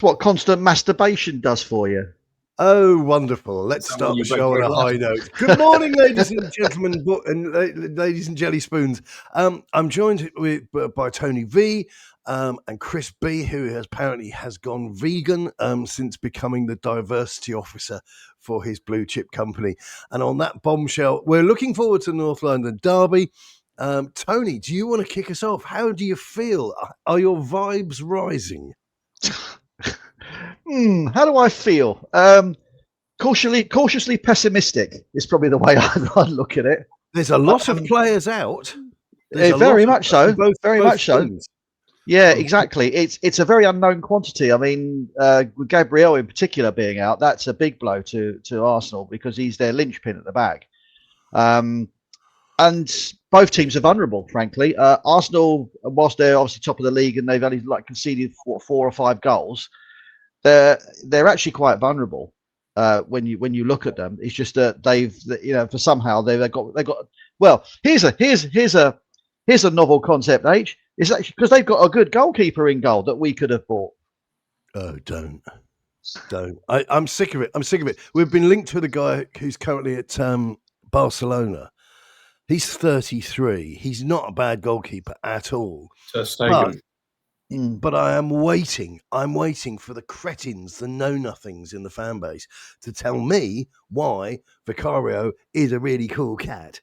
what constant masturbation does for you. Oh, wonderful. Let's start the show on a high note. Good morning, ladies and gentlemen, and ladies and jelly spoons. I'm joined by Tony V and Chris B, who apparently has gone vegan since becoming the diversity officer for his blue chip company. And on that bombshell, we're looking forward to North London Derby. Tony, do you want to kick us off? How do you feel? Are your vibes rising? How do I feel? Cautiously pessimistic is probably the way I'd look at it. There's a lot of players out. Very much so. Very much so. Yeah, exactly. It's a very unknown quantity. I mean, with Gabriel in particular being out, that's a big blow to Arsenal because he's their linchpin at the back. And both teams are vulnerable, frankly. Arsenal, whilst they're obviously top of the league and they've only conceded 4 or 5 goals, they're actually quite vulnerable when you look at them. It's just that they've got. Well, here's a novel concept. It's actually because they've got a good goalkeeper in goal that we could have bought. Oh, don't. I'm sick of it. We've been linked with a guy who's currently at Barcelona. He's 33. He's not a bad goalkeeper at all. But I am waiting. I'm waiting for the cretins, the know-nothings in the fan base to tell me why Vicario is a really cool cat.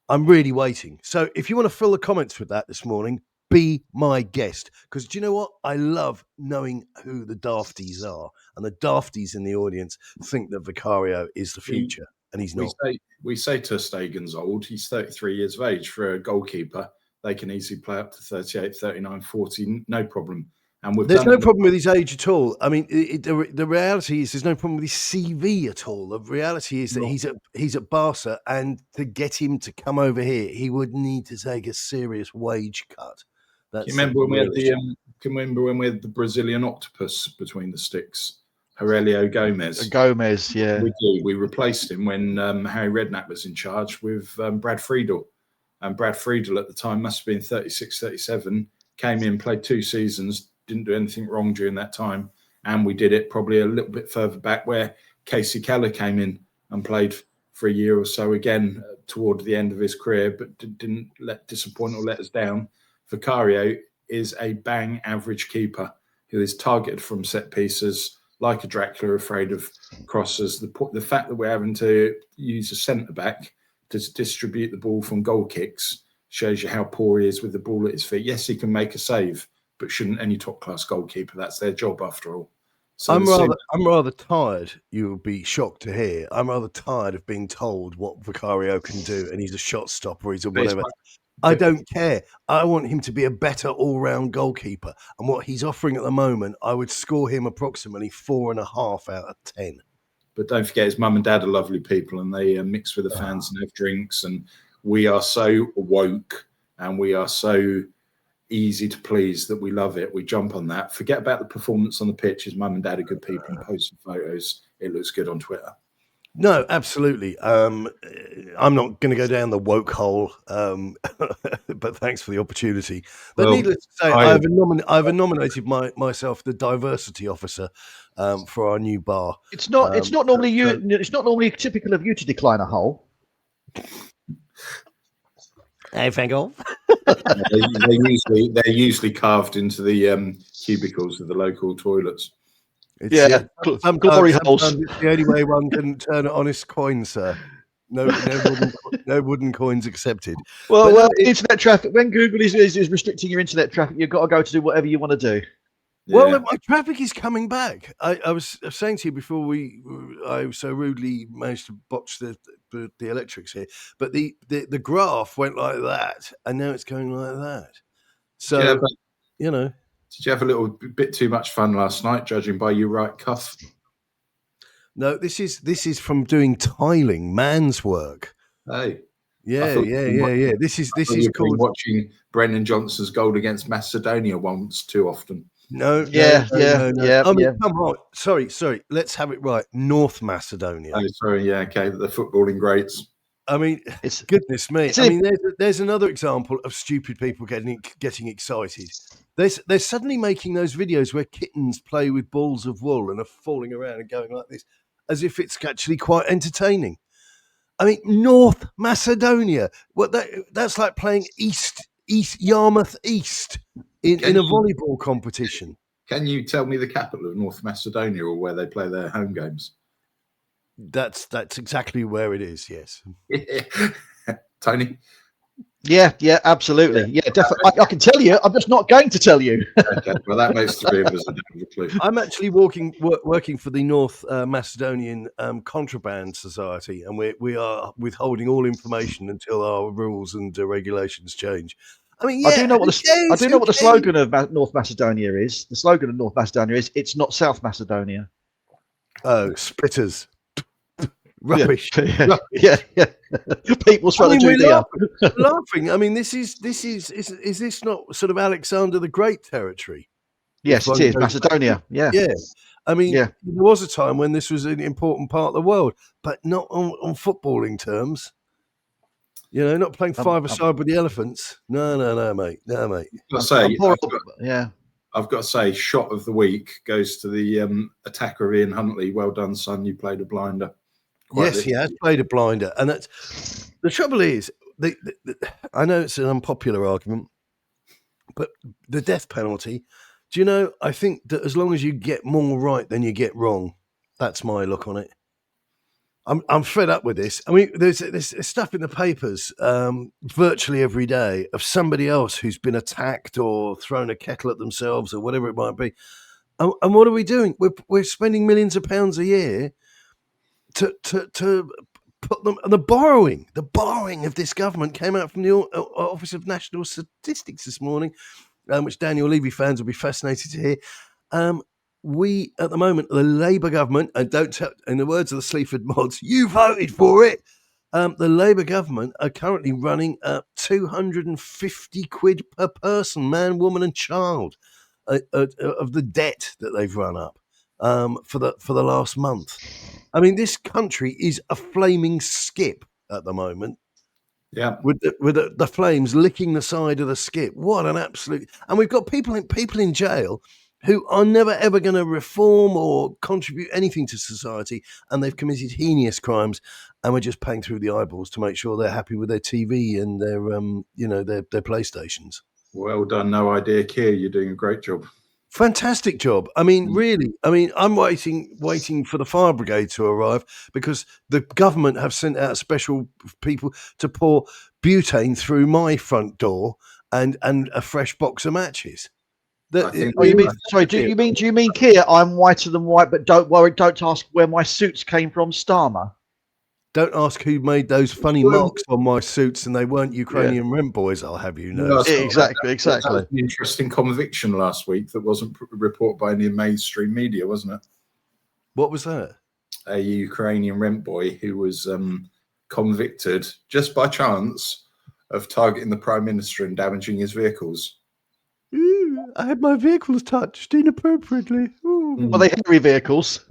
I'm really waiting. So if you want to fill the comments with that this morning, be my guest. Because do you know what? I love knowing who the dafties are. And the dafties in the audience think that Vicario is the future. And he's not. We say Ter Stegen's old. He's 33 years of age. For a goalkeeper, they can easily play up to 38, 39, 40, no problem. And there's no problem with his age at all. I mean, the reality is there's no problem with his CV at all. The reality is that he's at Barca, and to get him to come over here, he would need to take a serious wage cut. Can you remember when we had the Brazilian octopus between the sticks? Aurelio Gomez. Yeah. We replaced him when Harry Redknapp was in charge with Brad Friedel. And Brad Friedel at the time must have been 36, 37, came in, played 2 seasons, didn't do anything wrong during that time. And we did it probably a little bit further back where Casey Keller came in and played for a year or so again toward the end of his career, but didn't disappoint or let us down. Vicario is a bang average keeper who is targeted from set pieces, like a Dracula, afraid of crosses. The fact that we're having to use a centre-back to distribute the ball from goal kicks shows you how poor he is with the ball at his feet. Yes, he can make a save, but shouldn't any top-class goalkeeper? That's their job after all. So I'm rather tired, you'll be shocked to hear, I'm rather tired of being told what Vicario can do, and he's a shot stopper, he's a whatever. I don't care. I want him to be a better all-round goalkeeper. And what he's offering at the moment, I would score him approximately 4.5 out of 10. But don't forget, his mum and dad are lovely people, and they mix with the fans and have drinks. And we are so woke and we are so easy to please that we love it. We jump on that. Forget about the performance on the pitch. His mum and dad are good people and post some photos. It looks good on Twitter. No, absolutely. I'm not going to go down the woke hole, but thanks for the opportunity. But needless to say, I've nominated myself the diversity officer for our new bar. It's not normally it's not normally typical of you to decline a hole. Hey, Fangle. They're usually carved into the cubicles of the local toilets. Glory holes. It's the only way one can turn an honest coin, sir. No wooden coins accepted. Well, internet traffic. When Google is restricting your internet traffic, you've got to go to do whatever you want to do. Yeah. Well, my traffic is coming back. I was saying to you before I so rudely managed to botch the electrics here, but the graph went like that, and now it's going like that. So, you know. Did you have a little bit too much fun last night, judging by your right cuff? No, this is from doing tiling, man's work. Hey, yeah. This is called watching Brendan Johnson's goal against Macedonia once too often. No. I mean, come on. Sorry. Let's have it right. North Macedonia. Oh, sorry. Yeah. Okay. The footballing greats. I mean, It's goodness me. it's I an- mean, there's another example of stupid people getting excited. They're suddenly making those videos where kittens play with balls of wool and are falling around and going like this, as if it's actually quite entertaining. I mean, North Macedonia. That's like playing East Yarmouth East in a volleyball competition. Can you tell me the capital of North Macedonia or where they play their home games? That's exactly where it is. Yes. Tony? Yeah, absolutely. Yeah, definitely. I can tell you. I'm just not going to tell you. Okay, well, that makes 3 of us a clue. I'm actually working for the North Macedonian Contraband Society, and we are withholding all information until our rules and regulations change. I mean, yeah, I do know what the slogan of North Macedonia is. The slogan of North Macedonia is "It's not South Macedonia." Oh, spitters. Rubbish. Yeah. People's trying to do the laughing. I mean, is this not sort of Alexander the Great territory? Yes, it is Macedonia. Yeah. I mean, there was a time when this was an important part of the world, but not on footballing terms. You know, not playing five-a-side with the elephants. No, mate. No, mate. I've got to say, shot of the week goes to the attacker of Ian Huntley. Well done, son. You played a blinder. Yes, he has played a blinder, and that's the trouble. Is I know it's an unpopular argument, but the death penalty. Do you know? I think that as long as you get more right than you get wrong, that's my look on it. I'm fed up with this. I mean, there's stuff in the papers virtually every day of somebody else who's been attacked or thrown a kettle at themselves or whatever it might be. And what are we doing? We're spending millions of pounds a year to put them. And the borrowing of this government came out from the Office of National Statistics this morning, which Daniel Levy fans will be fascinated to hear. We, at the moment, the Labour government, and don't tell, in the words of the Sleaford mods, you voted for it. The Labour government are currently running at 250 quid per person, man, woman, and child, of the debt that they've run up for the last month. I mean, this country is a flaming skip at the moment. Yeah, with the flames licking the side of the skip. What an absolute! And we've got people in jail who are never ever going to reform or contribute anything to society, and they've committed heinous crimes, and we're just paying through the eyeballs to make sure they're happy with their TV and their their PlayStations. Well done, No Idea Keir. You're doing a great job. Fantastic job. I mean, really. I mean, I'm waiting for the fire brigade to arrive because the government have sent out special people to pour butane through my front door and a fresh box of matches. Do you mean Keir? I'm whiter than white, but don't worry. Don't ask where my suits came from, Starmer. Don't ask who made those funny marks on my suits, and they weren't Ukrainian rent boys. I'll have you know. No, exactly. That was an interesting conviction last week that wasn't reported by any mainstream media, wasn't it? What was that? A Ukrainian rent boy who was convicted just by chance of targeting the Prime Minister and damaging his vehicles. Ooh, I had my vehicles touched inappropriately. Ooh. Well, they hairy vehicles.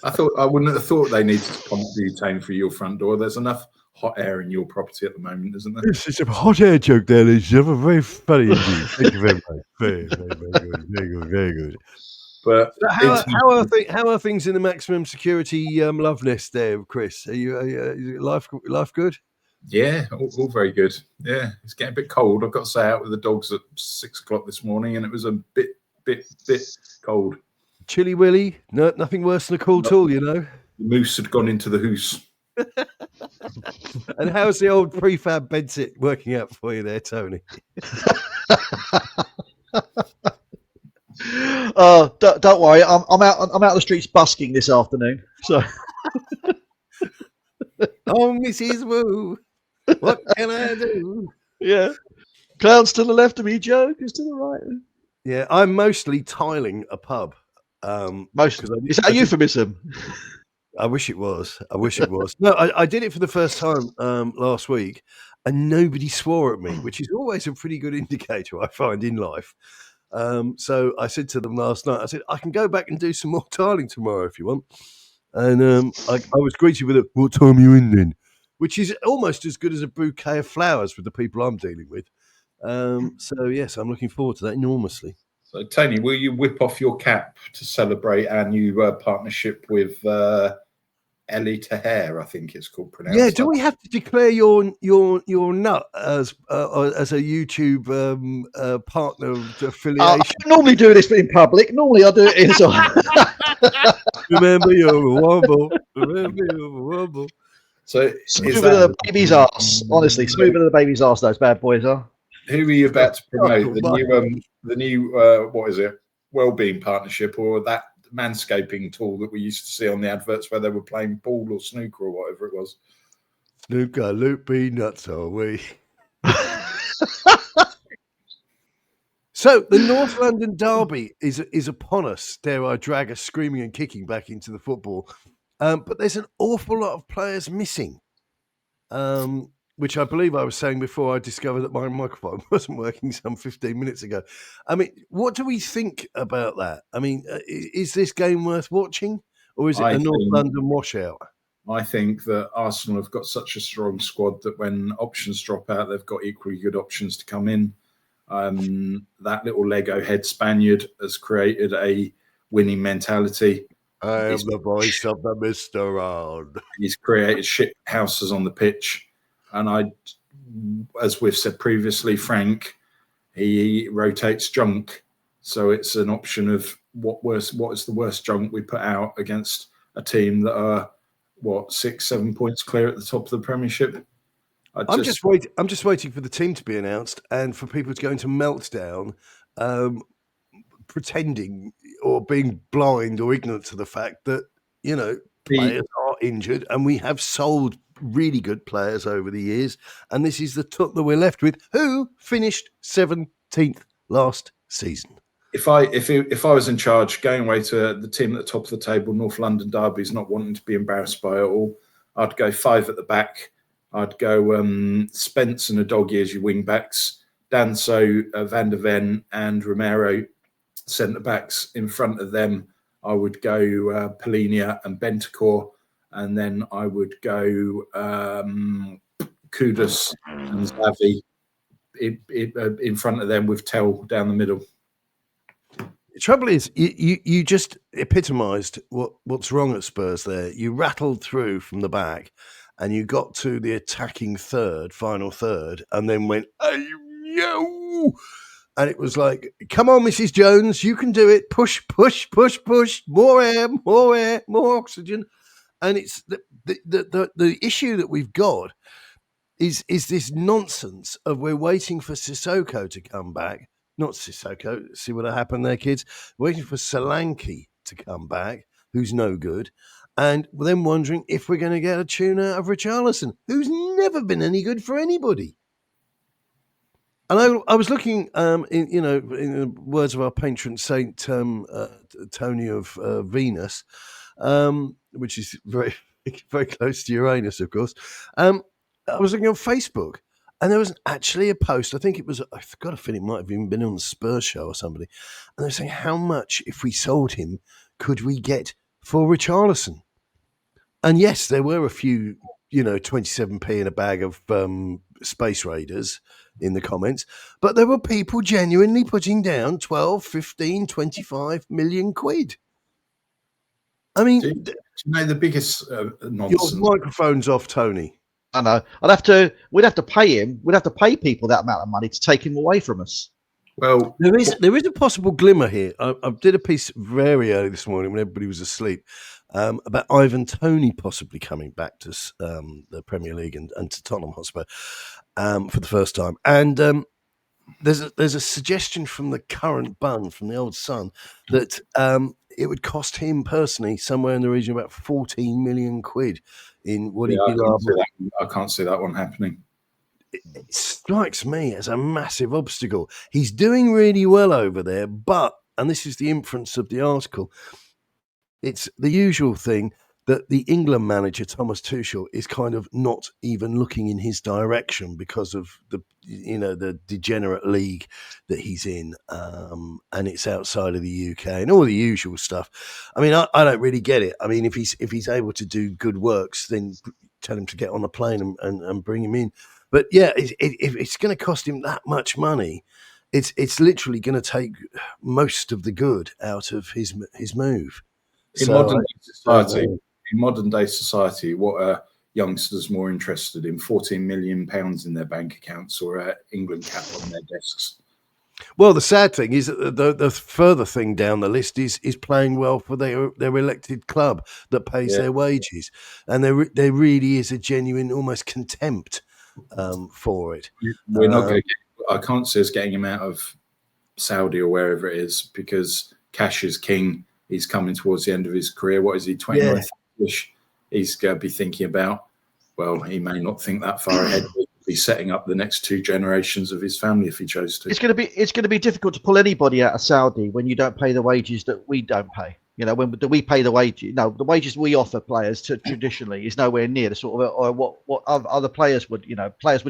I wouldn't have thought they needed to pump butane for your front door. There's enough hot air in your property at the moment, isn't there? It's a hot air joke there, ladies and gentlemen. Very funny indeed. Thank you very much. Very good. Very good. But how are things in the maximum security love nest there, Chris? Are you life good? Yeah, all very good. Yeah, it's getting a bit cold. I've got to say, out with the dogs at 6 o'clock this morning, and it was a bit cold. Chilly willy, no, nothing worse than a cool tool, you know. The moose had gone into the hoose. And how's the old prefab bedsit working out for you there, Tony? Don't worry, I'm out on the streets busking this afternoon. So, oh, Mrs. Wu, what can I do? Yeah, clowns to the left of me, jokers to the right. Yeah, I'm mostly tiling a pub. Is that a euphemism? I wish it was. No, I did it for the first time last week, and nobody swore at me, which is always a pretty good indicator, I find, in life. So I said to them last night, I said, I can go back and do some more tiling tomorrow if you want. And I was greeted with "What time are you in then?" Which is almost as good as a bouquet of flowers with the people I'm dealing with. So yes, I'm looking forward to that enormously. So Tony, will you whip off your cap to celebrate our new partnership with Ellie Taher, I think it's called pronounced. Yeah, do we have to declare your nut as a YouTube partner affiliation? I normally do this in public. Normally I do it inside. Remember you're a wobble. Remember you're a wobble. So smoother than a baby's ass. Honestly, smoother than a baby's ass. Those bad boys are. Who are you about to promote? The new what is it? Wellbeing partnership, or that manscaping tool that we used to see on the adverts where they were playing pool or snooker or whatever it was. Snooker, loopy nuts, are we? So the North London derby is upon us. Dare I drag us screaming and kicking back into the football? But there's an awful lot of players missing, which I believe I was saying before I discovered that my microphone wasn't working some 15 minutes ago. I mean, what do we think about that? I mean, is this game worth watching, or is it a North London washout? I think that Arsenal have got such a strong squad that when options drop out, they've got equally good options to come in. That little Lego head Spaniard has created a winning mentality. I am the voice of the Mr. Round. He's created shit houses on the pitch. And as we've said previously, Frank, he rotates junk. So it's an option of what is the worst junk we put out against a team that are 6-7 points clear at the top of the Premiership. I'm just waiting for the team to be announced and for people to go into meltdown, pretending or being blind or ignorant to the fact that players are injured, and we have sold really good players over the years, and this is the top that we're left with, who finished 17th last season. If I was in charge, going away to the team at the top of the table, North London derbies, not wanting to be embarrassed by it all, I'd go 5 at the back. I'd go Spence and Udogie as your wing backs, Danso, Van der Ven, and Romero centre backs. In front of them, I would go Polinia and Bentancur, and then I would go Kudus and Xavi in front of them with Tell down the middle. The trouble is, you just epitomised what's wrong at Spurs there. You rattled through from the back and you got to the attacking final third, and then went, "Hey, yo!" And it was like, "Come on, Mrs. Jones, you can do it. Push, push, push, push. More air, more oxygen." And it's the issue that we've got is this nonsense of we're waiting for Sissoko to come back. Not Sissoko. See what happened there, kids? Waiting for Solanke to come back, who's no good. And then wondering if we're going to get a tune out of Richarlison, who's never been any good for anybody. And I was looking, in the words of our patron saint, Tony of Venus, which is very, very close to Uranus, of course. I was looking on Facebook, and there was actually a post. I think it was, I've got a feeling it might have even been on the Spurs show or somebody. And they're saying, how much, if we sold him, could we get for Richarlison? And yes, there were a few, 27p in a bag of Space Raiders in the comments, but there were people genuinely putting down 12, 15, 25 million quid. I mean, do you know the biggest nonsense? Your microphone's off, Tony. I know. We'd have to pay him. We'd have to pay people that amount of money to take him away from us. Well, there is a possible glimmer here. I did a piece very early this morning when everybody was asleep about Ivan Toney possibly coming back to the Premier League and to Tottenham Hotspur for the first time. And there's a suggestion from the current bun, from the old Sun, that it would cost him personally somewhere in the region of about 14 million quid in what he'd be liable. I can't see that one happening. It strikes me as a massive obstacle. He's doing really well over there, but, and this is the inference of the article, it's the usual thing that the England manager Thomas Tuchel is kind of not even looking in his direction because of the degenerate league that he's in, and it's outside of the UK and all the usual stuff. I mean, I don't really get it. I mean, if he's able to do good works, then tell him to get on a plane and bring him in. But yeah, if it's going to cost him that much money, it's literally going to take most of the good out of his move. In modern day society, what are youngsters more interested in? £14 million in their bank accounts or an England cap on their desks? Well, the sad thing is that the further thing down the list is playing well for their elected club that pays their wages, and there really is a genuine almost contempt for it. We're not going to. I can't see us getting him out of Saudi or wherever it is, because cash is king. He's coming towards the end of his career. What is he, 29? He's going to be thinking about, well, he may not think that far ahead. He'll be setting up the next 2 generations of his family if he chose to. It's going to be difficult to pull anybody out of Saudi when you don't pay the wages that we don't pay. You know, when we pay the wages, no, the wages we offer players traditionally is nowhere near the sort of or what other players would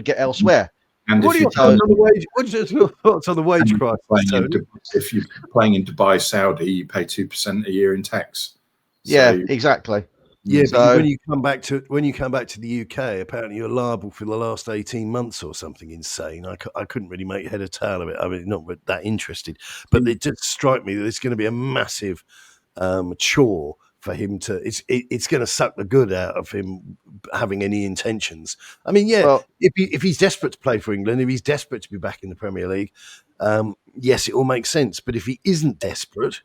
get elsewhere. And what are your thoughts on the wage? What's your thoughts on the wage crisis? If you're playing in Dubai, Saudi, you pay 2% a year in tax. Yeah, exactly. Yeah, but when you come back to the UK, apparently you're liable for the last 18 months or something insane. I couldn't really make head or tail of it. I mean, not that interested, but it did strike me that it's going to be a massive chore for him to. It's going to suck the good out of him having any intentions. I mean, if he's desperate to play for England, if he's desperate to be back in the Premier League, yes, it all makes sense. But if he isn't desperate,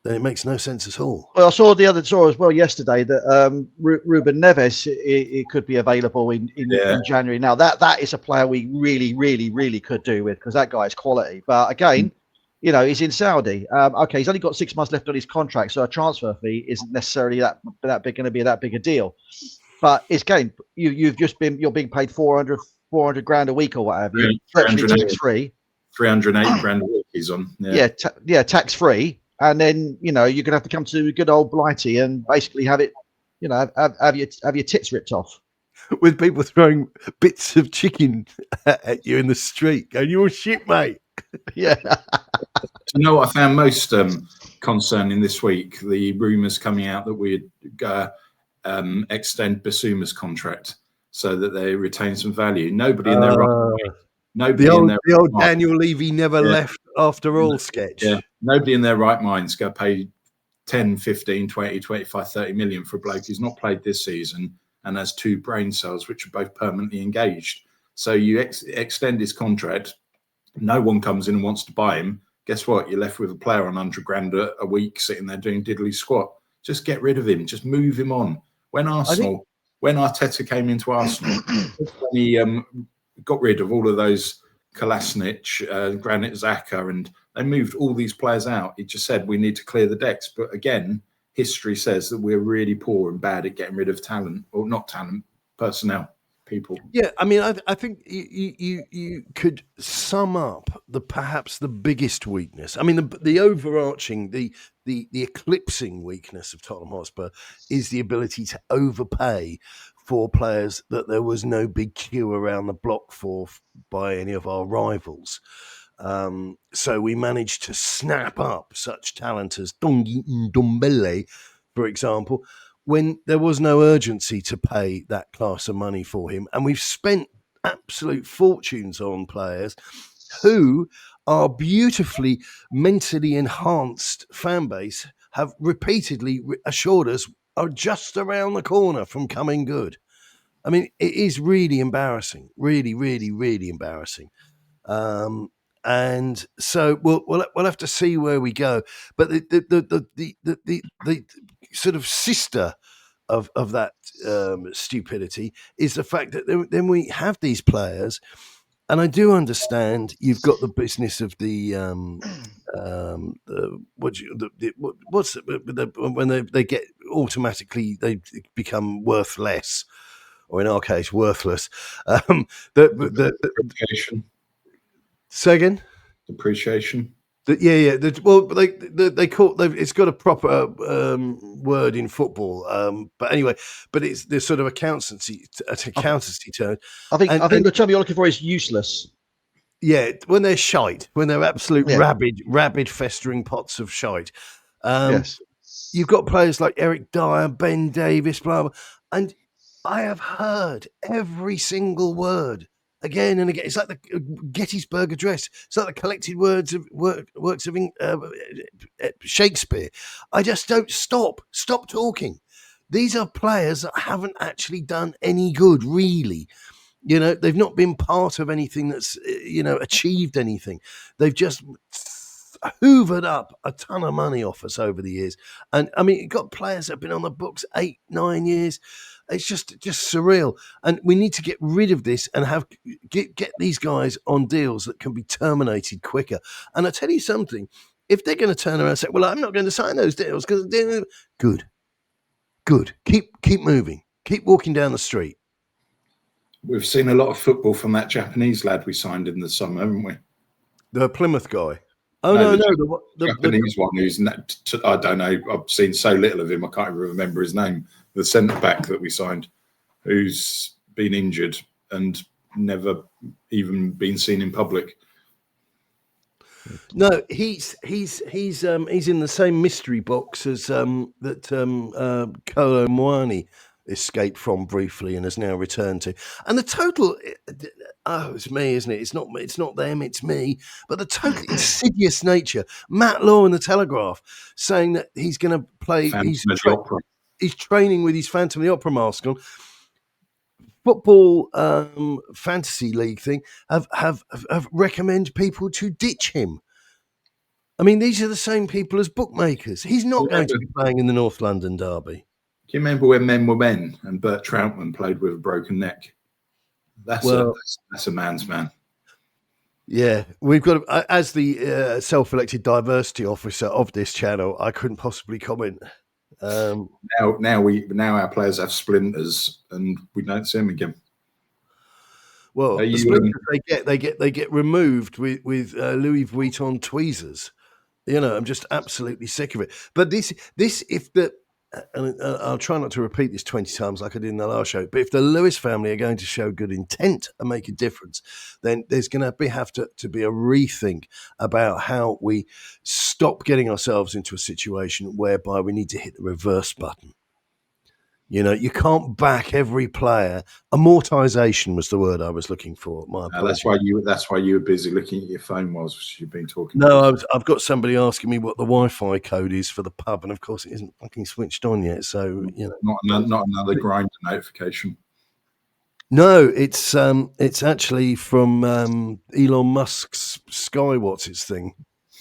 then it makes no sense at all. Well, I saw as well yesterday that Ruben Neves it could be available in January. Now that is a player we really, really, really could do with, because that guy is quality. But again, he's in Saudi. Okay, he's only got 6 months left on his contract, so a transfer fee isn't necessarily that big going to be that big a deal. But it's game. You're being paid 400 grand a week or whatever. Virtually tax free. 380 grand a week he's on. Tax free. And then, you're going to have to come to good old Blighty and basically have it, have your tits ripped off. With people throwing bits of chicken at you in the street, going, "You're shit, mate." Yeah. Do you know what I found most concerning this week? The rumours coming out that we'd extend Basuma's contract so that they retain some value. Nobody in their the old Daniel Levy never left after all sketch. Yeah, nobody in their right mind's going to pay 10, 15, 20, 25, 30 million for a bloke who's not played this season and has 2 brain cells which are both permanently engaged. So you extend his contract, no one comes in and wants to buy him. Guess what? You're left with a player on 100 grand a week sitting there doing diddly squat. Just get rid of him. Just move him on. When Arteta came into Arsenal, when he got rid of all of those Kolasinac, Granit Xhaka, and they moved all these players out. He just said, we need to clear the decks. But again, history says that we're really poor and bad at getting rid of talent, or not talent, personnel, people. Yeah, I mean, I think you could sum up perhaps the biggest weakness. I mean, the overarching, the eclipsing weakness of Tottenham Hotspur is the ability to overpay for players that there was no big queue around the block for by any of our rivals. So we managed to snap up such talent as Dongi Ndombele, for example, when there was no urgency to pay that class of money for him. And we've spent absolute fortunes on players who our beautifully mentally enhanced fan base have repeatedly assured us are just around the corner from coming good. I mean, it is really embarrassing, really, really, really embarrassing. And so we'll have to see where we go. But the sort of sister of that stupidity is the fact that then we have these players, and I do understand you've got the business of when they get automatically they become worth less, or in our case worthless. Depreciation. Say again? Depreciation. Well, they call it's got a proper word in football, but anyway, but there's sort of accountancy term. I think the term you're looking for is useless. Yeah, when they're shite, when they're absolute Yeah. rabid, festering pots of shite. Yes. You've got players like Eric Dyer, Ben Davis, blah, blah, and I have heard every single word again and again. It's like the Gettysburg Address. It's like the collected works of Shakespeare. I just don't stop talking. These are players that haven't actually done any good, really. You know, they've not been part of anything that's, achieved anything. They've just hoovered up a ton of money off us over the years. And I mean, you've got players that have been on the books 8-9 years. It's just surreal. And we need to get rid of this and get these guys on deals that can be terminated quicker. And I tell you something, if they're going to turn around and say, well, I'm not going to sign those deals because good. Keep moving. Keep walking down the street. We've seen a lot of football from that Japanese lad we signed in the summer, haven't we? The Plymouth guy. Oh, no. The Japanese one who's, I don't know, I've seen so little of him, I can't even remember his name. The centre-back that we signed, who's been injured and never even been seen in public. No, he's in the same mystery box as that Kolo Muani escaped from briefly and has now returned to. And the total, it's me, isn't it? It's not them, it's me. But the total insidious nature. Matt Law in the Telegraph saying that he's going to play. He's training with his Phantom of the Opera mask on. Football fantasy league thing have recommend people to ditch him. I mean, these are the same people as bookmakers. He's not going to be playing in the North London derby. Do you remember when men were men and Bert Troutman played with a broken neck? That's a man's man. Yeah, we've got as the self-elected diversity officer of this channel, I couldn't possibly comment. Now our players have splinters and we don't see them again. Well, the splinters they get removed with Louis Vuitton tweezers. You know, I'm just absolutely sick of it. But this if the and I'll try not to repeat this 20 times like I did in the last show, but if the Lewis family are going to show good intent and make a difference, then there's going to have to be a rethink about how we stop getting ourselves into a situation whereby we need to hit the reverse button. You know, you can't back every player. Amortization was the word I was looking for. That's why you were busy looking at your phone whilst you've been talking. No, I've got somebody asking me what the Wi-Fi code is for the pub, and of course it isn't fucking switched on yet. So you know, not another grinder notification. No, it's actually from Elon Musk's Skywatts thing.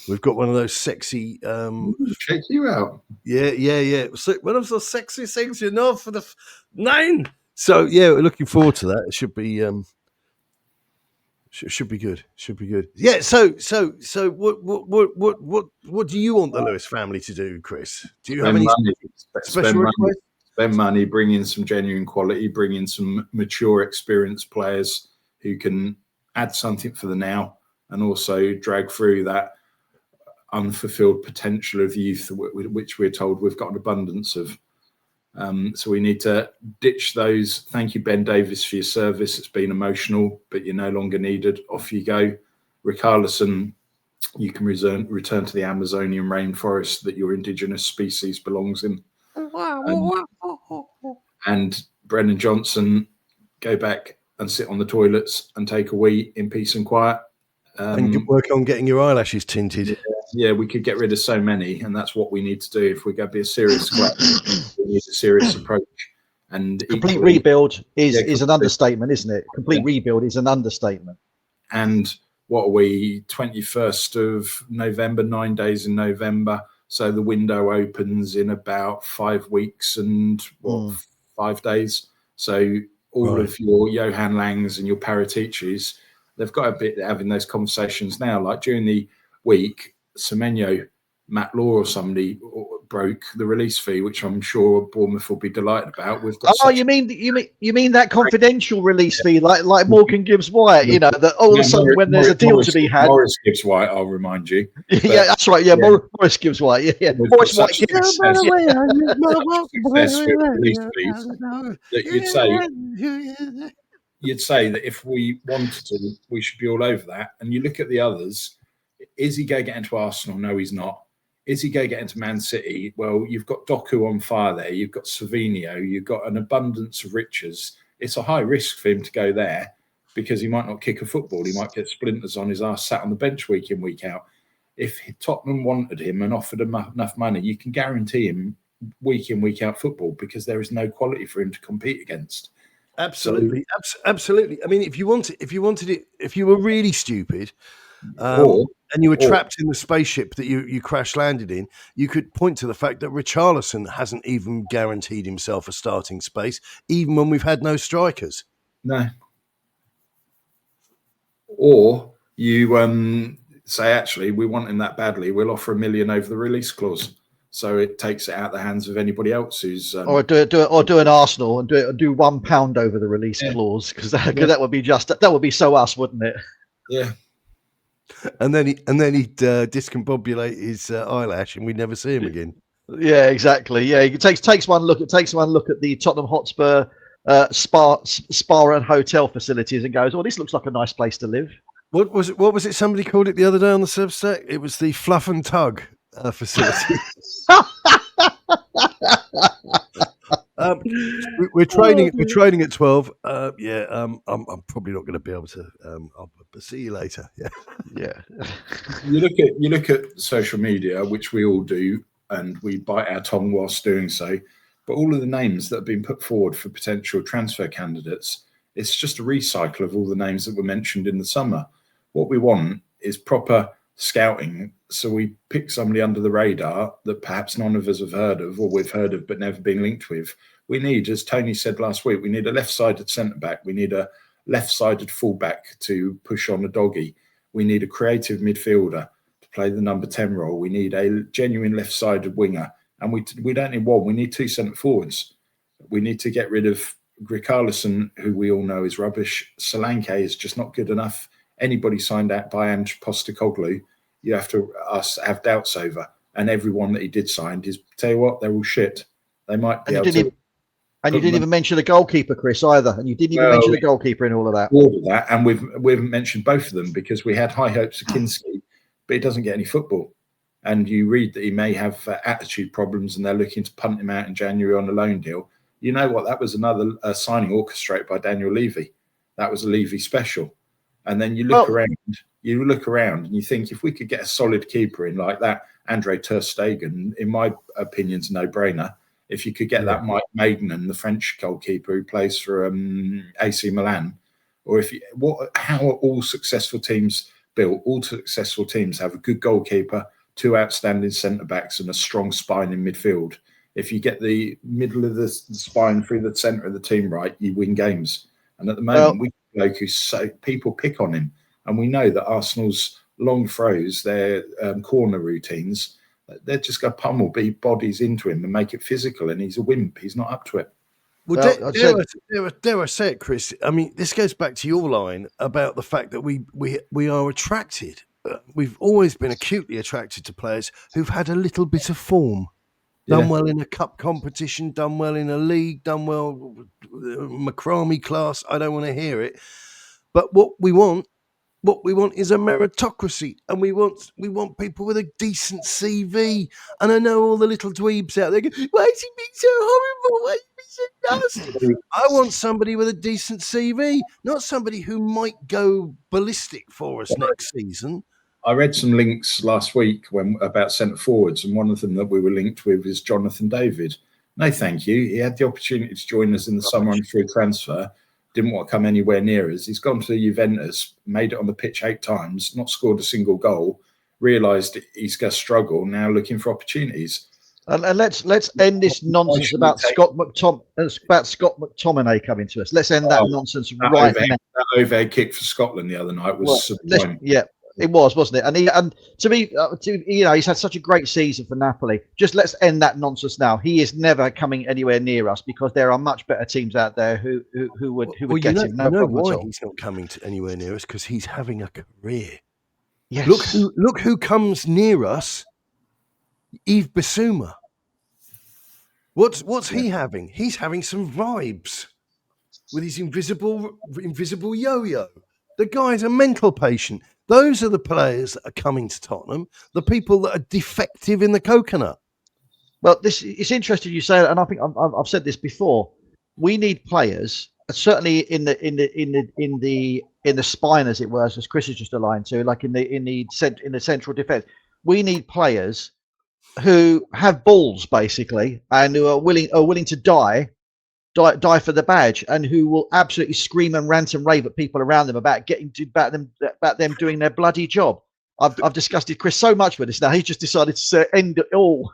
We've got one of those sexy. Check you out. Yeah. So one of those sexy things, for the 9. So yeah, we're looking forward to that. It should be good. Should be good. Yeah. So what do you want the Lewis family to do, Chris? Do you have any special requests? Spend money, bring in some genuine quality, bring in some mature, experienced players who can add something for the now, and also drag through that unfulfilled potential of youth, which we're told we've got an abundance of. So we need to ditch those. Thank you, Ben Davis, for your service. It's been emotional, but you're no longer needed. Off you go. Richarlison, you can return to the Amazonian rainforest that your indigenous species belongs in. And Brendan Johnson, go back and sit on the toilets and take a wee in peace and quiet. And work on getting your eyelashes tinted. Yeah, we could get rid of so many, and that's what we need to do if we're going to be a serious squad. We need a serious approach. And complete rebuild is an understatement, isn't it? Complete rebuild is an understatement. And what are we? 21st of November, 9 days in November. So the window opens in about 5 weeks and 5 days. So all of your Johan Langs and your Paraticis, they've got a bit having those conversations now. Like during the week, Semenyo, Matt Law or somebody broke the release fee, which I'm sure Bournemouth will be delighted about. We've got you mean that confidential release fee, like Morgan Gibbs White, you know, that all of a sudden when there's a deal to be had, Morris Gibbs White, I'll remind you. Yeah, that's right. Yeah, Morris Gibbs White. Yeah. Morris White Gibbs. That you'd say that if we wanted to, we should be all over that. And you look at the others. Is he going to get into Arsenal? No, he's not. Is he going to get into Man City? Well, you've got Doku on fire there. You've got Savinio. You've got an abundance of riches. It's a high risk for him to go there because he might not kick a football. He might get splinters on his arse sat on the bench week in, week out. If Tottenham wanted him and offered him enough money, you can guarantee him week in, week out football because there is no quality for him to compete against. Absolutely, absolutely. I mean, if you wanted it, if you were really stupid, and you were trapped in the spaceship that you crash landed in, you could point to the fact that Richarlison hasn't even guaranteed himself a starting space, even when we've had no strikers. No. Or you say, actually, we want him that badly. We'll offer $1 million over the release clause, so it takes it out of the hands of anybody else who's. Or do an Arsenal and do £1 over the release clause because that would be so us, wouldn't it? Yeah. And then he'd discombobulate his eyelash, and we'd never see him again. Yeah, exactly. Yeah, he takes one look at the Tottenham Hotspur spa and hotel facilities and goes, "Oh, this looks like a nice place to live." What was it? Somebody called it the other day on the Substack. It was the Fluff and Tug facility. We're training at 12. I'm probably not going to be able to. I'll see you later. Yeah. You look at social media, which we all do, and we bite our tongue whilst doing so. But all of the names that have been put forward for potential transfer candidates, it's just a recycle of all the names that were mentioned in the summer. What we want is proper scouting. So we pick somebody under the radar that perhaps none of us have heard of, or we've heard of but never been linked with. We need, as Tony said last week, we need a left-sided centre-back. We need a left-sided full-back to push on a doggy. We need a creative midfielder to play the number 10 role. We need a genuine left-sided winger. And we don't need one. We need two centre-forwards. We need to get rid of Richarlison, who we all know is rubbish. Solanke is just not good enough. Anybody signed out by Ange Postecoglou, you have to have doubts over. And everyone that he did sign is, tell you what, they're all shit. They might be able to. And you didn't even mention the goalkeeper, Chris, either. And you didn't even mention the goalkeeper in all of that. All of that, and we haven't mentioned both of them because we had high hopes of Kinski, but he doesn't get any football. And you read that he may have attitude problems, and they're looking to punt him out in January on a loan deal. You know what? That was another signing orchestrated by Daniel Levy. That was a Levy special. And then you look around, and you think if we could get a solid keeper in like that, Andre Ter Stegen, in my opinion, is a no-brainer. If you could get that Mike Maignan, the French goalkeeper who plays for AC Milan, or how are all successful teams built? All successful teams have a good goalkeeper, two outstanding centre-backs, and a strong spine in midfield. If you get the middle of the spine through the centre of the team right, you win games. And at the moment, people pick on him, and we know that Arsenal's long throws, their corner routines, they're just going to pummel bodies into him and make it physical, and he's a wimp. He's not up to it. Well, dare I say it, Chris? I mean, this goes back to your line about the fact that we are attracted. We've always been acutely attracted to players who've had a little bit of form. Done well in a cup competition, done well in a league, done well macrame class. I don't want to hear it. But what we want is a meritocracy, and we want people with a decent CV. And I know all the little dweebs out there go, "Why is he being so horrible? Why is he being so nasty?" I want somebody with a decent CV, not somebody who might go ballistic for us next season. I read some links last week about centre forwards, and one of them that we were linked with is Jonathan David. No, thank you. He had the opportunity to join us in the summer on free transfer. Didn't want to come anywhere near us. He's gone to Juventus, made it on the pitch 8 times, not scored a single goal, realised he's going to struggle, now looking for opportunities. And let's end this nonsense about Scott McTominay coming to us. Let's end that nonsense right now. That overhead kick for Scotland the other night was sublime. Yeah. It was, wasn't it? And to me, he's had such a great season for Napoli. Just let's end that nonsense now. He is never coming anywhere near us because there are much better teams out there who would get him. No problem why at all. he's not coming to anywhere near us? Because he's having a career. Yes. Look who comes near us. Yves Bissouma. What's he having? He's having some vibes with his invisible yo-yo. The guy's a mental patient. Those are the players that are coming to Tottenham, the people that are defective in the coconut. Well, it's interesting you say that, and I think I've said this before. We need players, certainly in the spine, as it were, as Chris is just aligned to, like in the central defence. We need players who have balls, basically, and who are willing to die for the badge, and who will absolutely scream and rant and rave at people around them about them doing their bloody job. I've discussed it, Chris, so much with this now. He's just decided to end it all.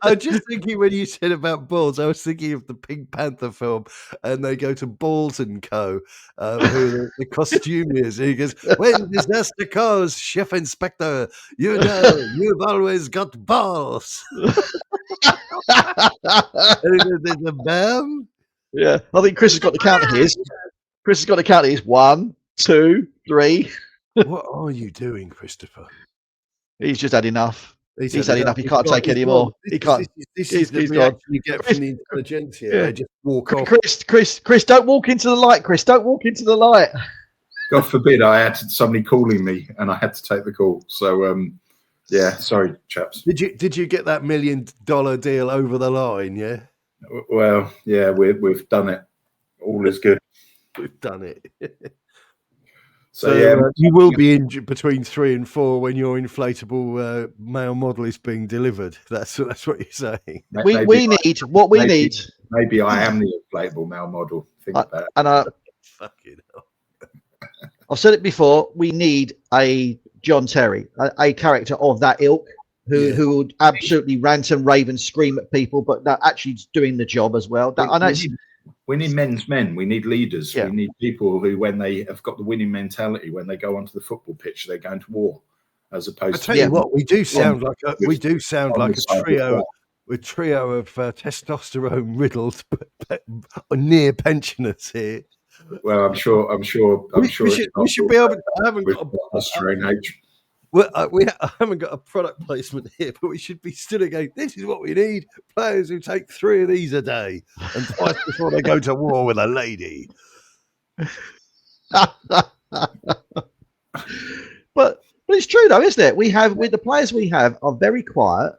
I'm just thinking when you said about balls, I was thinking of the Pink Panther film, and they go to Balls and Co, who the costumiers. He goes, "When disaster calls, Chef Inspector, you know you've always got balls." There's a bam. Yeah, I think Chris has got the count of his. Chris has got the count of his 1, 2, 3. What are you doing, Christopher? He's just had enough. He's had enough. He can't take any gone. more. He can't. This is the reaction you get from the intelligentsia. Yeah. They just walk off. Chris, don't walk into the light. Chris, don't walk into the light. God forbid I had somebody calling me and I had to take the call. So, yeah, sorry, chaps. Did you get that $1 million deal over the line? Yeah. Well, yeah, we've done it. All is good. We've done it. So yeah, you will be in between 3 and 4 when your inflatable male model is being delivered. That's what you're saying. We need. Maybe I am the inflatable male model. Think about it. And fucking hell. I've said it before. We need a John Terry, a character of that ilk, who would absolutely rant and rave and scream at people, but that actually is doing the job as well. We need men's men. We need leaders. Yeah. We need people who, when they have got the winning mentality, when they go onto the football pitch, they're going to war, as opposed to. I tell you what, we do sound like a trio of testosterone riddled near pensioners here. Well, I'm sure. We should be able to. I haven't got I haven't got a product placement here, but we should be still again. This is what we need: players who take 3 of these a day and twice before they go to war with a lady. But it's true though, isn't it? We have with the players we have are very quiet,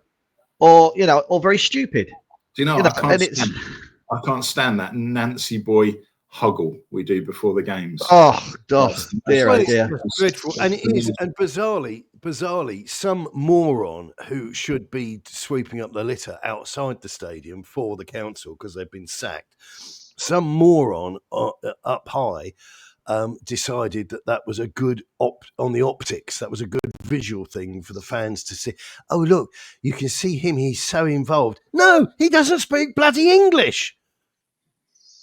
or very stupid. Do you know? I can't stand that Nancy boy huggle we do before the games. Oh gosh, dear. Dreadful. And it is, and bizarrely, some moron who should be sweeping up the litter outside the stadium for the council because they've been sacked. Some moron up high decided that was a good on the optics. That was a good visual thing for the fans to see. Oh look, you can see him. He's so involved. No, he doesn't speak bloody English.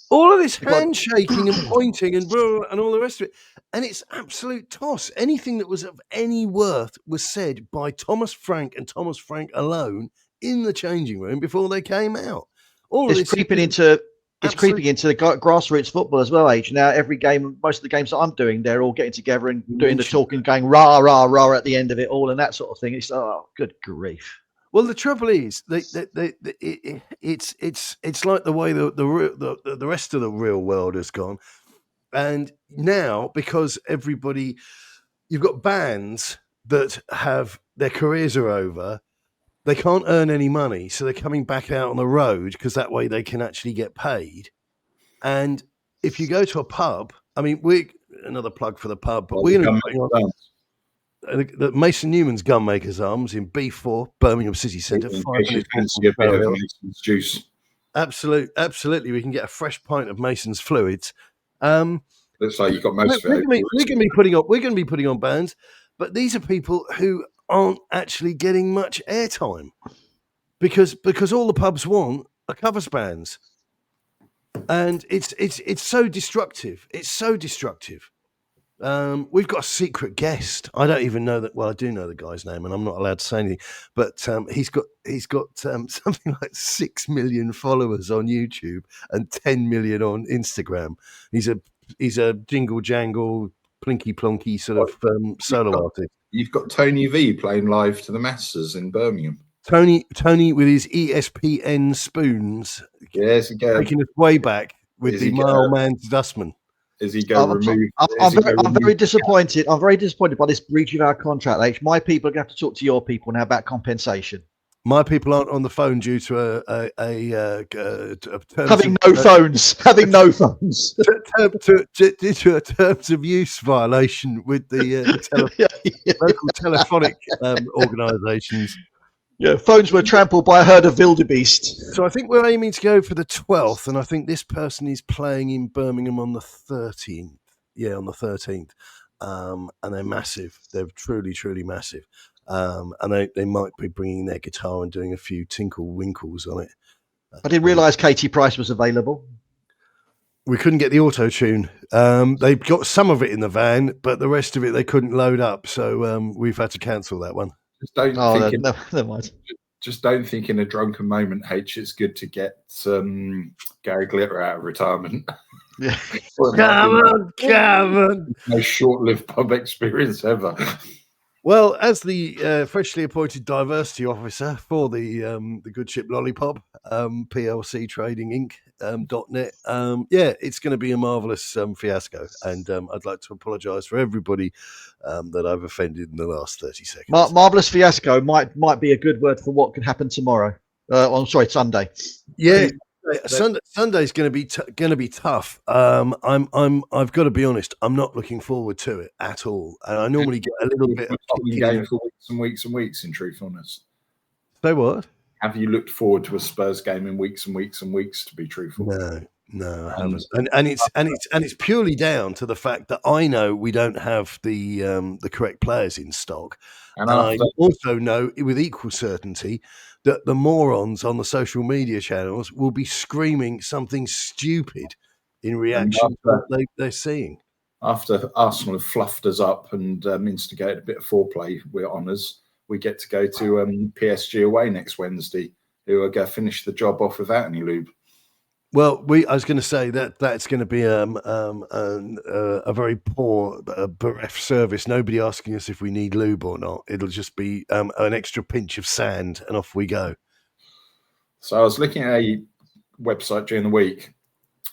All of this handshaking and pointing and all the rest of it. And it's absolute toss. Anything that was of any worth was said by Thomas Frank and Thomas Frank alone in the changing room before they came out. It's creeping into the grassroots football as well, H. Now, every game, most of the games that I'm doing, they're all getting together and doing the talking, going rah, rah, rah at the end of it all and that sort of thing. It's, good grief. Well, the trouble is, it's like the way the rest of the real world has gone, and now because you've got bands that have their careers are over, they can't earn any money, so they're coming back out on the road because that way they can actually get paid. And if you go to a pub, I mean, another plug for the pub, but we're going to. The Mason Newman's Gunmaker's Arms in B4, Birmingham City Centre. Juice. Absolutely. We can get a fresh pint of Mason's fluids. Looks like you've got most of it. We're going to be putting on bands, but these are people who aren't actually getting much airtime because all the pubs want are covers bands, and it's so destructive. It's so destructive. We've got a secret guest. I don't even know that. Well, I do know the guy's name, and I'm not allowed to say anything. But he's got something like 6 million followers on YouTube and 10 million on Instagram. He's a jingle jangle, plinky plonky sort of solo artist. You've got Tony V playing live to the masses in Birmingham. Tony with his ESPN spoons. Yes, taking us way back with the Mileman's Dustman. As he go remove? I'm very disappointed. I'm very disappointed by this breach of our contract, H. My people are going to have to talk to your people now about compensation. My people aren't on the phone due to having no phones. Due to a terms of use violation with the local telephonic organisations. Yeah, phones were trampled by a herd of wildebeest. So I think we're aiming to go for the 12th, and I think this person is playing in Birmingham on the 13th. Yeah, on the 13th. And they're massive. They're truly, truly massive. And they might be bringing their guitar and doing a few tinkle winkles on it. I didn't realise Katie Price was available. We couldn't get the auto-tune. They got some of it in the van, but the rest of it they couldn't load up. So we've had to cancel that one. Just don't never mind. Just don't think in a drunken moment, H, it's good to get Gary Glitter out of retirement. Yeah. Come on. Most short-lived pub experience ever. Well, as the freshly appointed diversity officer for the good ship Lollipop, PLC Trading Inc. .net, it's going to be a marvellous fiasco, and I'd like to apologise for everybody that I've offended in the last 30 seconds. Marvellous fiasco might be a good word for what could happen tomorrow. Sunday. Yeah. Sunday's going to be tough. I've got to be honest. I'm not looking forward to it at all. And I normally get a little bit of game for weeks and weeks and weeks. In truthfulness, say what? Have you looked forward to a Spurs game in weeks and weeks and weeks? To be truthful, no, I haven't. And it's purely down to the fact that I know we don't have the correct players in stock, and I also know with equal certainty that the morons on the social media channels will be screaming something stupid in reaction to what they're seeing. After Arsenal have fluffed us up and instigated a bit of foreplay, we're on us. We get to go to PSG away next Wednesday, who are going to finish the job off without any lube. Well, I was going to say that's going to be a very poor, bereft service. Nobody asking us if we need lube or not. It'll just be an extra pinch of sand, and off we go. So I was looking at a website during the week,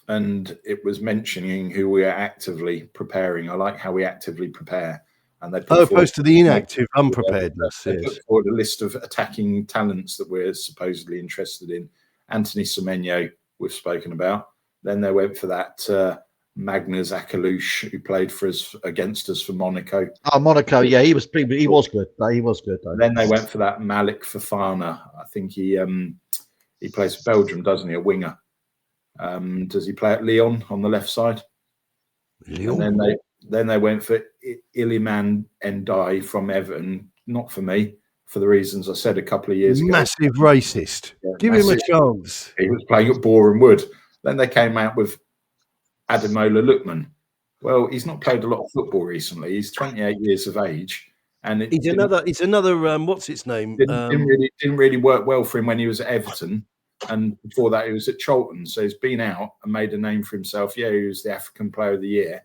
and it was mentioning who we are actively preparing. I like how we actively prepare. And they opposed to the inactive unpreparedness. They put forward a list of attacking talents that we're supposedly interested in. Anthony Semenyo, we've spoken about. Then they went for that Magnus Akalush, who played for us against us for Monaco. Oh, Monaco, yeah, he was good. He was good. Though. Then they went for that Malik Fofana. I think he plays for Belgium, doesn't he? A winger. Does he play at Lyon on the left side? Lyon. And then they went for Iliman Ndiaye from Everton. Not for me, for the reasons I said a couple of years ago. Massive racist. Yeah, give him a chance. He was playing at Boreham Wood. Then they came out with Ademola Lookman. Well, he's not played a lot of football recently. He's 28 years of age, and he's another. What's his name? Didn't really work well for him when he was at Everton, and before that he was at Charlton. So he's been out and made a name for himself. Yeah, he was the African Player of the Year,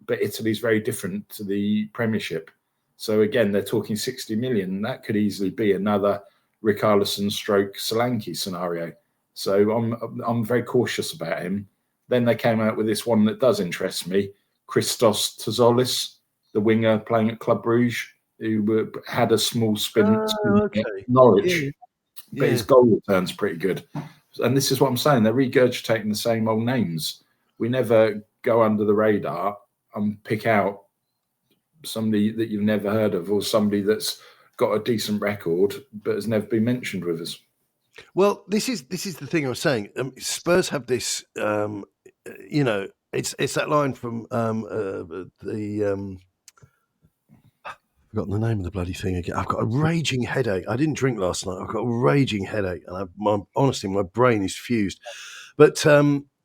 but Italy's very different to the Premiership. So again, they're talking 60 million. That could easily be another Richarlison stroke Solanke scenario. So I'm very cautious about him. Then they came out with this one that does interest me, Christos Tzolis, the winger playing at Club Brugge, who had a small spin at Norwich. But his goal return's pretty good. And this is what I'm saying. They're regurgitating the same old names. We never go under the radar and pick out somebody that you've never heard of, or somebody that's got a decent record but has never been mentioned with us. Well, this is the thing I was saying. Spurs have this, it's that line from I've forgotten the name of the bloody thing again. I've got a raging headache. I didn't drink last night. I've got a raging headache, and honestly, my brain is fused. But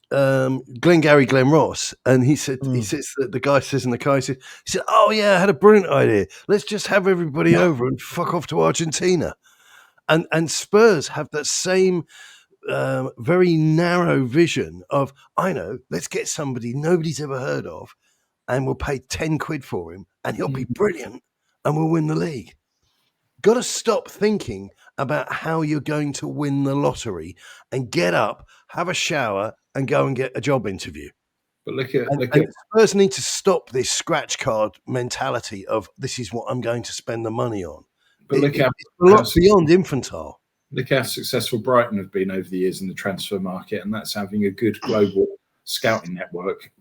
Glengarry Glen Ross, and he says that the guy says in the car, he said, "Oh yeah, I had a brilliant idea. Let's just have everybody over and fuck off to Argentina." And Spurs have that same very narrow vision of, I know, let's get somebody nobody's ever heard of, and we'll pay 10 quid for him, and he'll be brilliant, and we'll win the league. Got to stop thinking about how you're going to win the lottery and get up, have a shower, and go and get a job interview. But look And at Spurs need to stop this scratch card mentality of this is what I'm going to spend the money on. But look how it's a lot beyond infantile. Look how successful Brighton have been over the years in the transfer market, and that's having a good global scouting network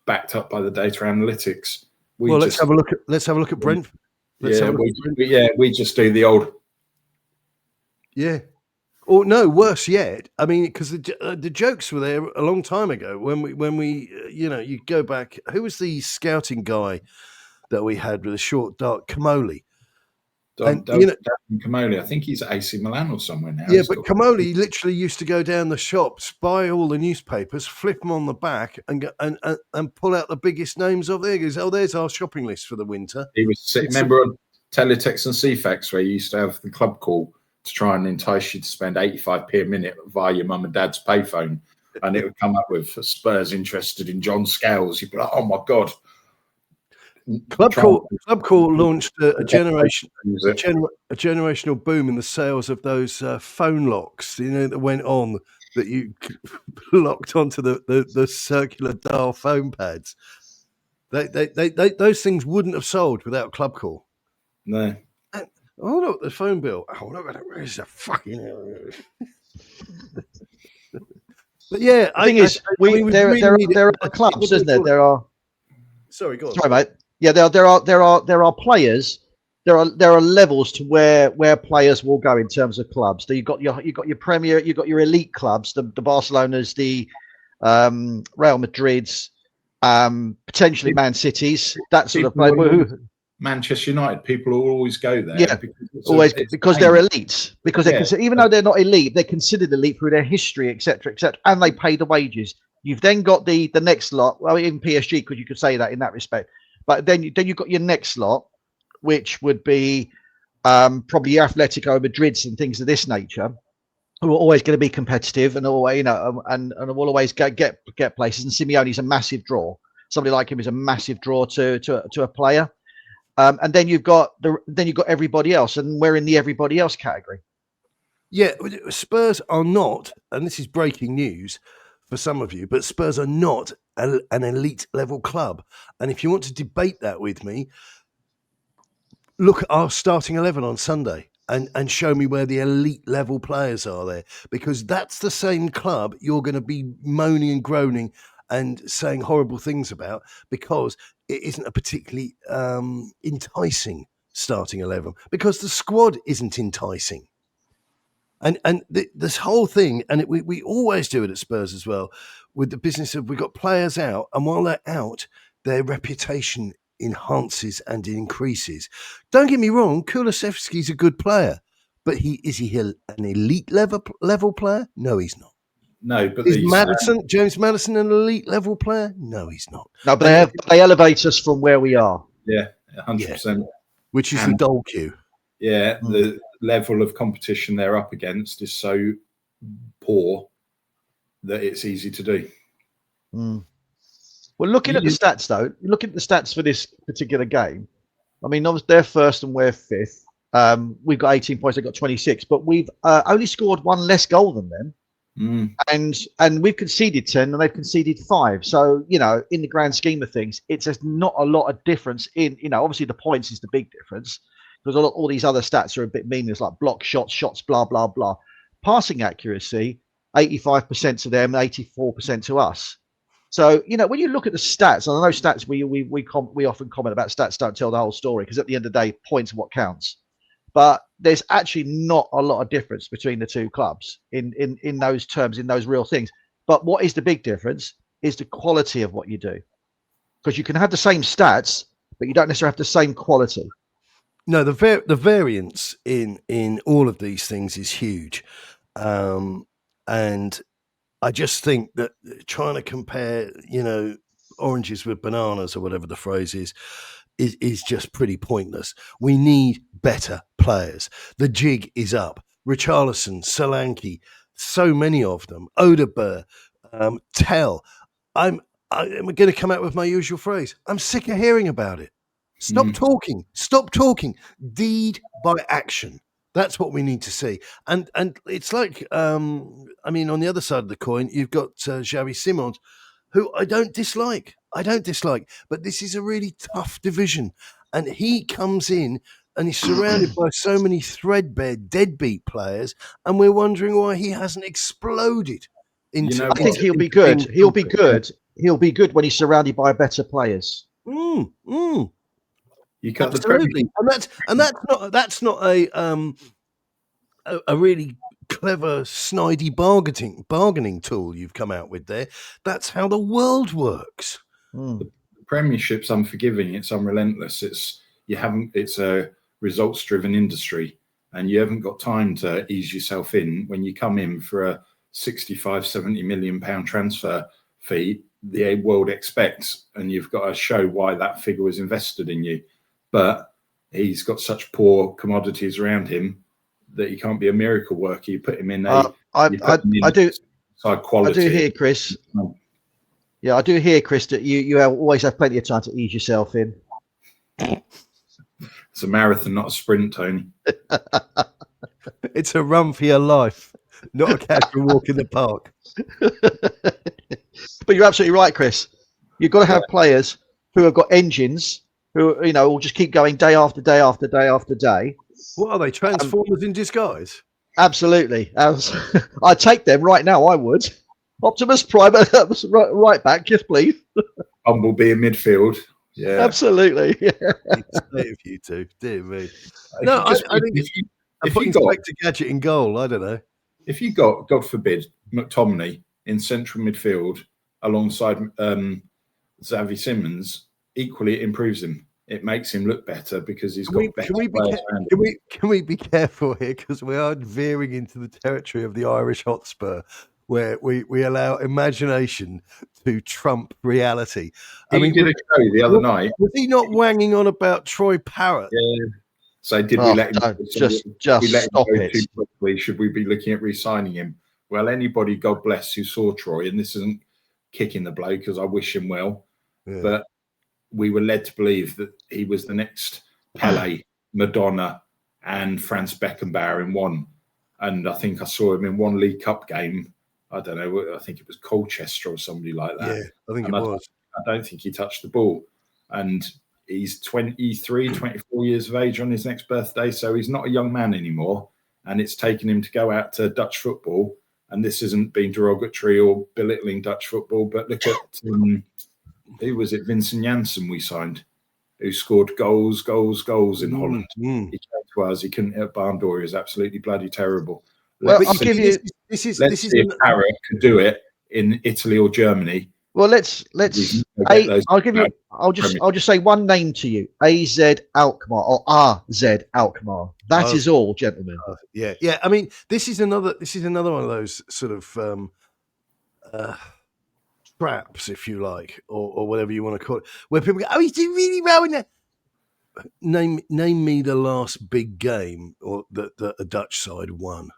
backed up by the data analytics. Let's have a look at Brentford. We just do the old. Yeah. Or no, worse yet. I mean, because the jokes were there a long time ago when we you go back. Who was the scouting guy that we had with a short, dark Kamoli? Kamoli, I think he's at AC Milan or somewhere now. Yeah, but Kamoli literally used to go down the shops, buy all the newspapers, flip them on the back, and pull out the biggest names of there. He goes, there's our shopping list for the winter. He was remember on Teletext and CFAX where you used to have the club call to try and entice you to spend 85p a minute via your mum and dad's payphone, and it would come up with Spurs interested in John Scales. You'd be like, oh my god. Club Call launched a generational boom in the sales of those phone locks, that went on that you locked onto the circular dial phone pads. Those things wouldn't have sold without Club Call. No. Hold up the phone bill. Where's the fucking? But yeah, the thing is, there are clubs, isn't there? There are. Sorry, go on. Sorry, mate. Yeah, there are players. There are levels to where players will go in terms of clubs. So you've got your Premier, you've got your elite clubs, the Barcelonas, the Real Madrids, potentially Man Cities, that sort of play. Manchester United, people will always go there. Yeah, because they're elites. Because even though they're not elite, they're considered elite through their history, etc., and they pay the wages. You've then got the next lot. Well, even PSG, because you could say that in that respect. But then you've got your next lot, which would be probably your Atletico Madrids and things of this nature, who are always going to be competitive and always, and will always get places. And Simeone's a massive draw. Somebody like him is a massive draw to a player. And then you've got everybody else, and we're in the everybody else category. Yeah, Spurs are not, and this is breaking news for some of you, but Spurs are not an elite level club. And if you want to debate that with me, look at our starting 11 on Sunday and show me where the elite level players are there, because that's the same club you're going to be moaning and groaning and saying horrible things about, because it isn't a particularly enticing starting 11, because the squad isn't enticing. And this whole thing, and we always do it at Spurs as well, with the business of we've got players out, and while they're out, their reputation enhances and increases. Don't get me wrong, Kulusevski's a good player, but is he an elite level player? No, he's not. No, but is James Maddison an elite level player? No, he's not. No, but they elevate us from where we are. Yeah, 100%. Which is the goal queue. Yeah, the level of competition they're up against is so poor that it's easy to do. Well, looking at the stats, though, looking at the stats for this particular game, I mean, obviously they're first and we're fifth. We've got 18 points, they've got 26, but we've only scored one less goal than them. And we've conceded 10 and they've conceded 5. So, in the grand scheme of things, it's just not a lot of difference in, obviously the points is the big difference, because all these other stats are a bit meaningless, like block shots, blah, blah, blah. Passing accuracy, 85% to them, 84% to us. So, when you look at the stats, and I know stats, we often comment about stats don't tell the whole story, because at the end of the day, points are what counts. But there's actually not a lot of difference between the two clubs in those terms, in those real things. But what is the big difference is the quality of what you do. Because you can have the same stats, but you don't necessarily have the same quality. No, the variance in all of these things is huge. And I just think that trying to compare, oranges with bananas or whatever the phrase is just pretty pointless. We need better players. The jig is up. Richarlison, Solanke, so many of them. Odegaard, Tell. I'm going to come out with my usual phrase. I'm sick of hearing about it. Stop talking. Stop talking. Deed by action. That's what we need to see. And it's like, on the other side of the coin, you've got Xavi Simons, who I don't dislike. But this is a really tough division. And he comes in and he's surrounded by so many threadbare, deadbeat players, and we're wondering why he hasn't exploded. I think he'll be good. He'll be good. He'll be good when he's surrounded by better players. You cut absolutely, and that's not a really clever, snidey bargaining tool you've come out with there. That's how the works. The Premiership's unforgiving. It's unrelentless. It's a results-driven industry, and you haven't got time to ease yourself in when you come in for a 65-70 million pound transfer fee. The world expects, and you've got to show why that figure was invested in you. But he's got such poor commodities around him that he can't be a miracle worker. You put him in I do hear, Chris. Yeah, I do hear, Chris, that you always have plenty of time to ease yourself in. It's a marathon, not a sprint, Tony. It's a run for your life, not a casual walk in the park. But you're absolutely right, Chris. You've got to have players who have got engines, who will just keep going day after day after day after day. What are they, Transformers in disguise? Absolutely. I'd take them right now. I would. Optimus Prime, right back, yes, please. Bumblebee in midfield. Yeah, absolutely. Yeah. State of you two, dear me. No, I think if you got Inspector Gadget in goal, I don't know. If you got, God forbid, McTominay in central midfield alongside Xavi Simons, equally it improves him. It makes him look better because he's got better players around him. Can we be careful here, because we are veering into the territory of the Irish Hotspur, where we allow imagination to trump reality. He did a show the other night. Was he not wanging on about Troy Parrott? Yeah. So did we let him just stop it? Too quickly? Should we be looking at re-signing him? Well, anybody, God bless, who saw Troy, and this isn't kicking the bloke because I wish him well, but we were led to believe that he was the next Pele, Madonna, and Franz Beckenbauer in one. And I think I saw him in one League Cup game. I don't know. I think it was Colchester or somebody like that. Yeah, I think it was. I don't think he touched the ball. And he's 23, 24 years of age on his next birthday. So he's not a young man anymore. And it's taken him to go out to Dutch football. And this isn't being derogatory or belittling Dutch football. But look at, who was it? Vincent Janssen we signed, who scored goals in Holland. He came to us. He couldn't hit a barn door. He was absolutely bloody terrible. Let's see if Parrott could do it in Italy or Germany. Well, I'll just say one name to you: AZ Alkmaar or RZ Alkmaar. That is all, gentlemen. Yeah. I mean, this is another one of those sort of traps, if you like, or whatever you want to call it, where people go, "Oh, he's doing really well in there." Name me the last big game or that a Dutch side won.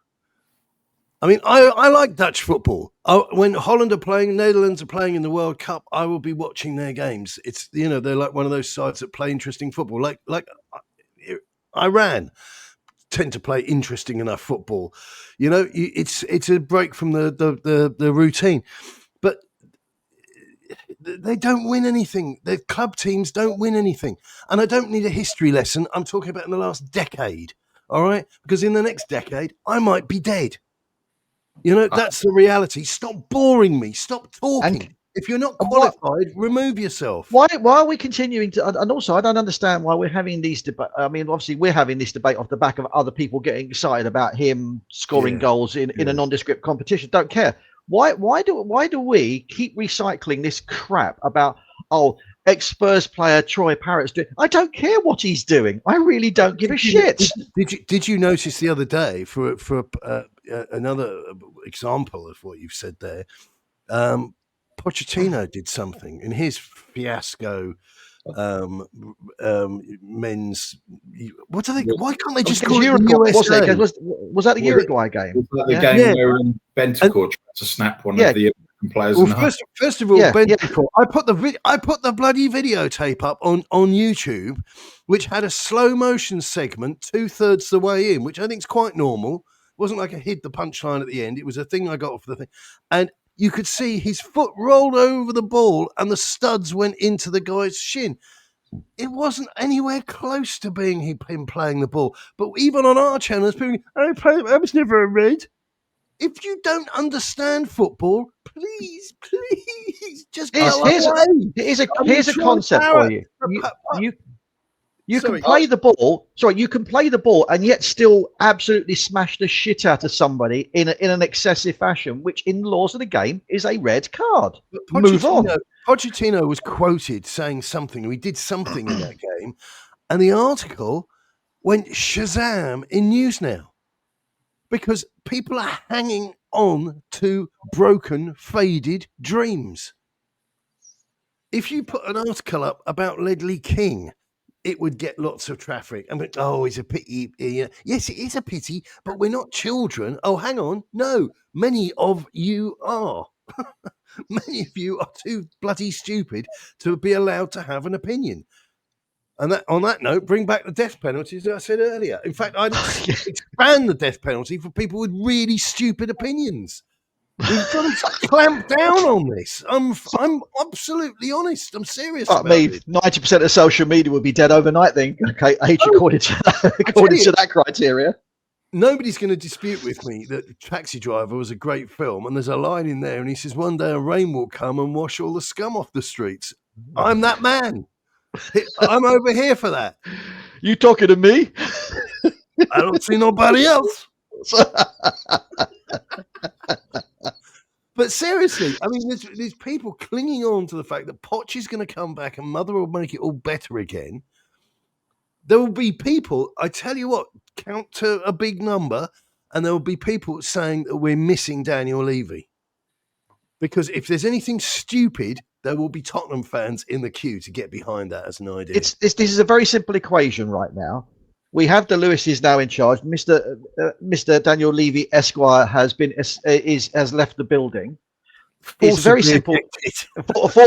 I mean, I like Dutch football. When Holland are playing, Netherlands are playing in the World Cup, I will be watching their games. It's they're like one of those sides that play interesting football. Like Iran tend to play interesting enough football. It's a break from the routine, but they don't win anything. Their club teams don't win anything, and I don't need a history lesson. I'm talking about in the last decade. All right, because in the next decade, I might be dead. That's the reality. Stop boring me. Stop talking. And if you're not qualified, remove yourself. Why are we continuing to? And also, I don't understand why we're having these debates. I mean, obviously, we're having this debate off the back of other people getting excited about him scoring goals in a nondescript competition. Don't care. Why do we keep recycling this crap about ex-Spurs player Troy Parrott's doing. I don't care what he's doing. I really don't give a shit. Did you notice the other day, for another example of what you've said there, Pochettino did something in his fiasco men's. What do they? Why can't they just call it the USA? Was that the Uruguay game? Was that the game where Bentancur tried to snap one of the players? Well, first of all, Bentancur, I put the bloody videotape up on YouTube, which had a slow motion segment 2/3 the way in, which I think is quite normal. It wasn't like I hid the punchline at the end. It was a thing I got off the thing, and you could see his foot rolled over the ball and the studs went into the guy's shin. It wasn't anywhere close to being him playing the ball. But even on our channel, people I was never a red. If you don't understand football, please just go away. Here's a concept for you. You can play the ball. Sorry, you can play the ball and yet still absolutely smash the shit out of somebody in an excessive fashion, which in the laws of the game is a red card. Move on. Pochettino was quoted saying something. He did something in that game, and the article went Shazam in News Now because people are hanging on to broken, faded dreams. If you put an article up about Ledley King, it would get lots of traffic. I mean, it's a pity. Yes, it is a pity, but we're not children. Oh, hang on. No, many of you are. Many of you are too bloody stupid to be allowed to have an opinion. And on that note, bring back the death penalty, as I said earlier. In fact, I'd expand the death penalty for people with really stupid opinions. We've got to clamp down on this. I'm absolutely honest. I'm serious. I mean, 90% of social media would be dead overnight. Then, okay, according to that criteria. Nobody's going to dispute with me that Taxi Driver was a great film, and there's a line in there, and he says, "One day a rain will come and wash all the scum off the streets." I'm that man. I'm over here for that. You talking to me? I don't see nobody else. But seriously, I mean, there's people clinging on to the fact that Poch is going to come back and Mother will make it all better again. There will be people, I tell you what, count to a big number, and there will be people saying that we're missing Daniel Levy. Because if there's anything stupid, there will be Tottenham fans in the queue to get behind that as an idea. This is a very simple equation right now. We have the Lewises now in charge. Mr. Daniel Levy Esquire has left the building. It's very simple.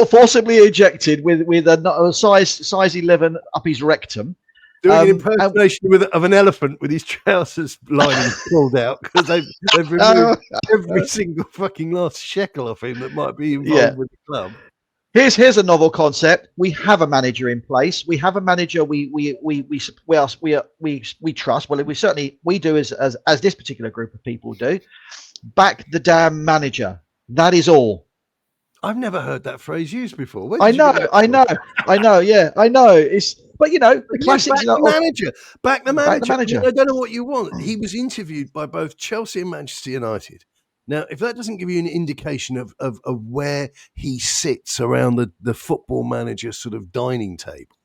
Forcibly ejected with a size 11 up his rectum. Doing an impersonation of an elephant with his trousers lining pulled out because they've removed every single fucking last shekel of him that might be involved with the club. Here's a novel concept. We have a manager in place. We have a manager we trust. Well, we do as this particular group of people do. Back the damn manager. That is all. I've never heard that phrase used before. I know. Yeah, I know. But the classics. Back the manager. I don't know what you want. He was interviewed by both Chelsea and Manchester United. Now, if that doesn't give you an indication of where he sits around the football manager sort of dining table.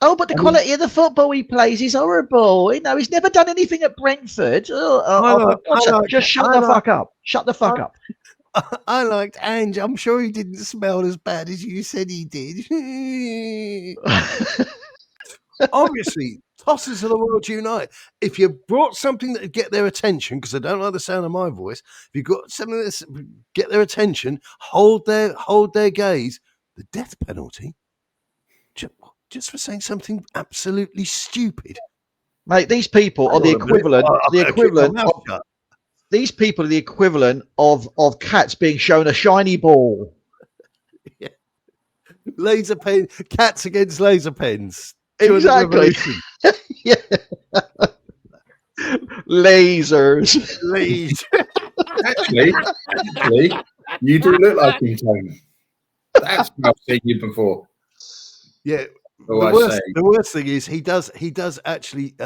Oh, but the quality of the football he plays is horrible. He's never done anything at Brentford. Just shut the fuck up. Shut the fuck up. I liked Ange. I'm sure he didn't smell as bad as you said he did. Obviously, tossers of the world unite. If you brought something that would get their attention, because I don't like the sound of my voice, if you got something that get their attention, hold their gaze, the death penalty, just for saying something absolutely stupid. Mate, these people are the equivalent. These people are the equivalent of cats being shown a shiny ball. Yeah. Laser pen, cats against laser pens. Exactly. Yeah. Lasers. Actually, you do look like him, Tony. That's how I've seen you before. Yeah. The worst thing is he does actually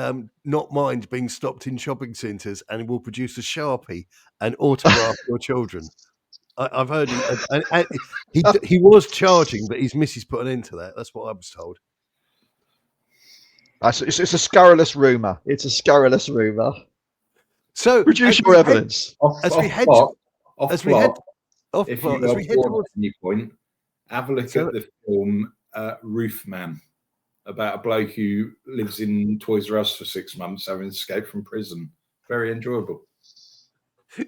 not mind being stopped in shopping centres, and will produce a Sharpie and autograph your children. I've heard he was charging, but his missus put an end to that. That's what I was told. It's a scurrilous rumor. It's a scurrilous rumor. So produce your evidence. As we head towards any point, have a look at the film Roof Man, about a bloke who lives in Toys R Us for 6 months, having escaped from prison. Very enjoyable.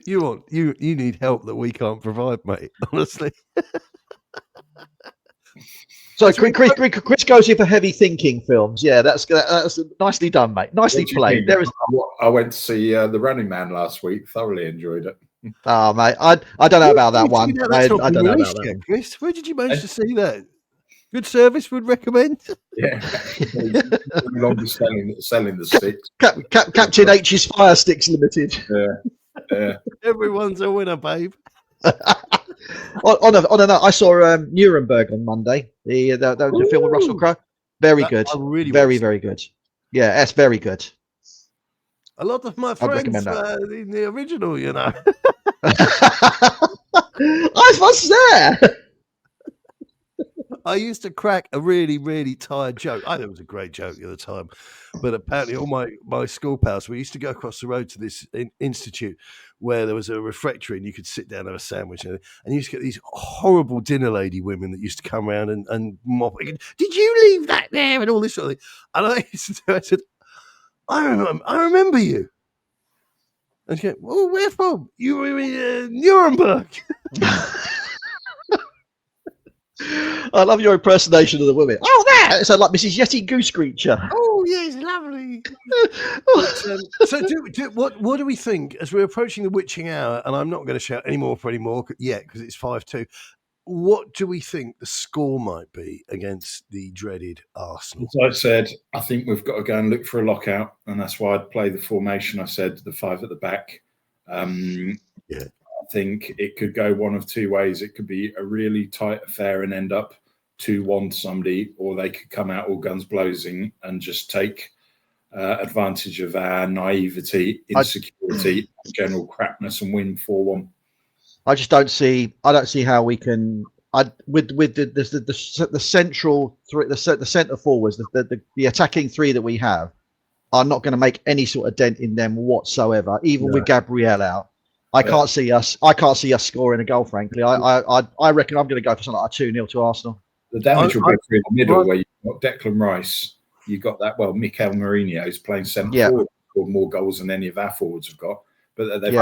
You need help that we can't provide, mate. Honestly. So Chris goes here for heavy thinking films. Yeah, that's nicely done, mate. Nicely played. I went to see The Running Man last week. Thoroughly enjoyed it. Oh, mate, I don't know about that one. I don't know about that one. Chris, where did you manage to see that? Good service, would recommend. Yeah, no longer selling the sticks. Captain H's Fire Sticks Limited. Yeah. Everyone's a winner, babe. On a note, I saw Nuremberg on Monday. The film with Russell Crowe. Very good. Very good. Yeah, that's very good. A lot of my friends were in the original, you know. I was there. I used to crack a really, really tired joke. I thought it was a great joke at the time. But apparently all my school pals, we used to go across the road to this institute where there was a refectory and you could sit down and have a sandwich. And you used to get these horrible dinner lady women that used to come around and mop. Did you leave that there? And all this sort of thing. And I said, I remember you. And she went, well, where from? You were in Nuremberg. I love your impersonation of the women. Oh, there! It's like Mrs. Yeti Goose Creature. Oh, yes, lovely. So, what do we think as we're approaching the witching hour? And I'm not going to shout any more yet because it's 5-2. What do we think the score might be against the dreaded Arsenal? As I said, I think we've got to go and look for a lockout, and that's why I'd play the formation. I said the 5 at the back. Yeah. I think it could go one of two ways. It could be a really tight affair and end up 2-1 to somebody, or they could come out all guns blazing and just take advantage of our naivety, insecurity, general crapness, and win 4-1. I just don't see. I don't see how we can. With the central three, the centre forwards, the attacking three that we have, are not going to make any sort of dent in them whatsoever. Even with Gabriel out, I can't see us scoring a goal. Frankly, I reckon I'm going to go for something like a 2-0 to Arsenal. The damage will be in the middle where you've got Declan Rice. You've got that. Well, Mikel Mourinho is playing centre forward, scored more goals than any of our forwards have got. But they've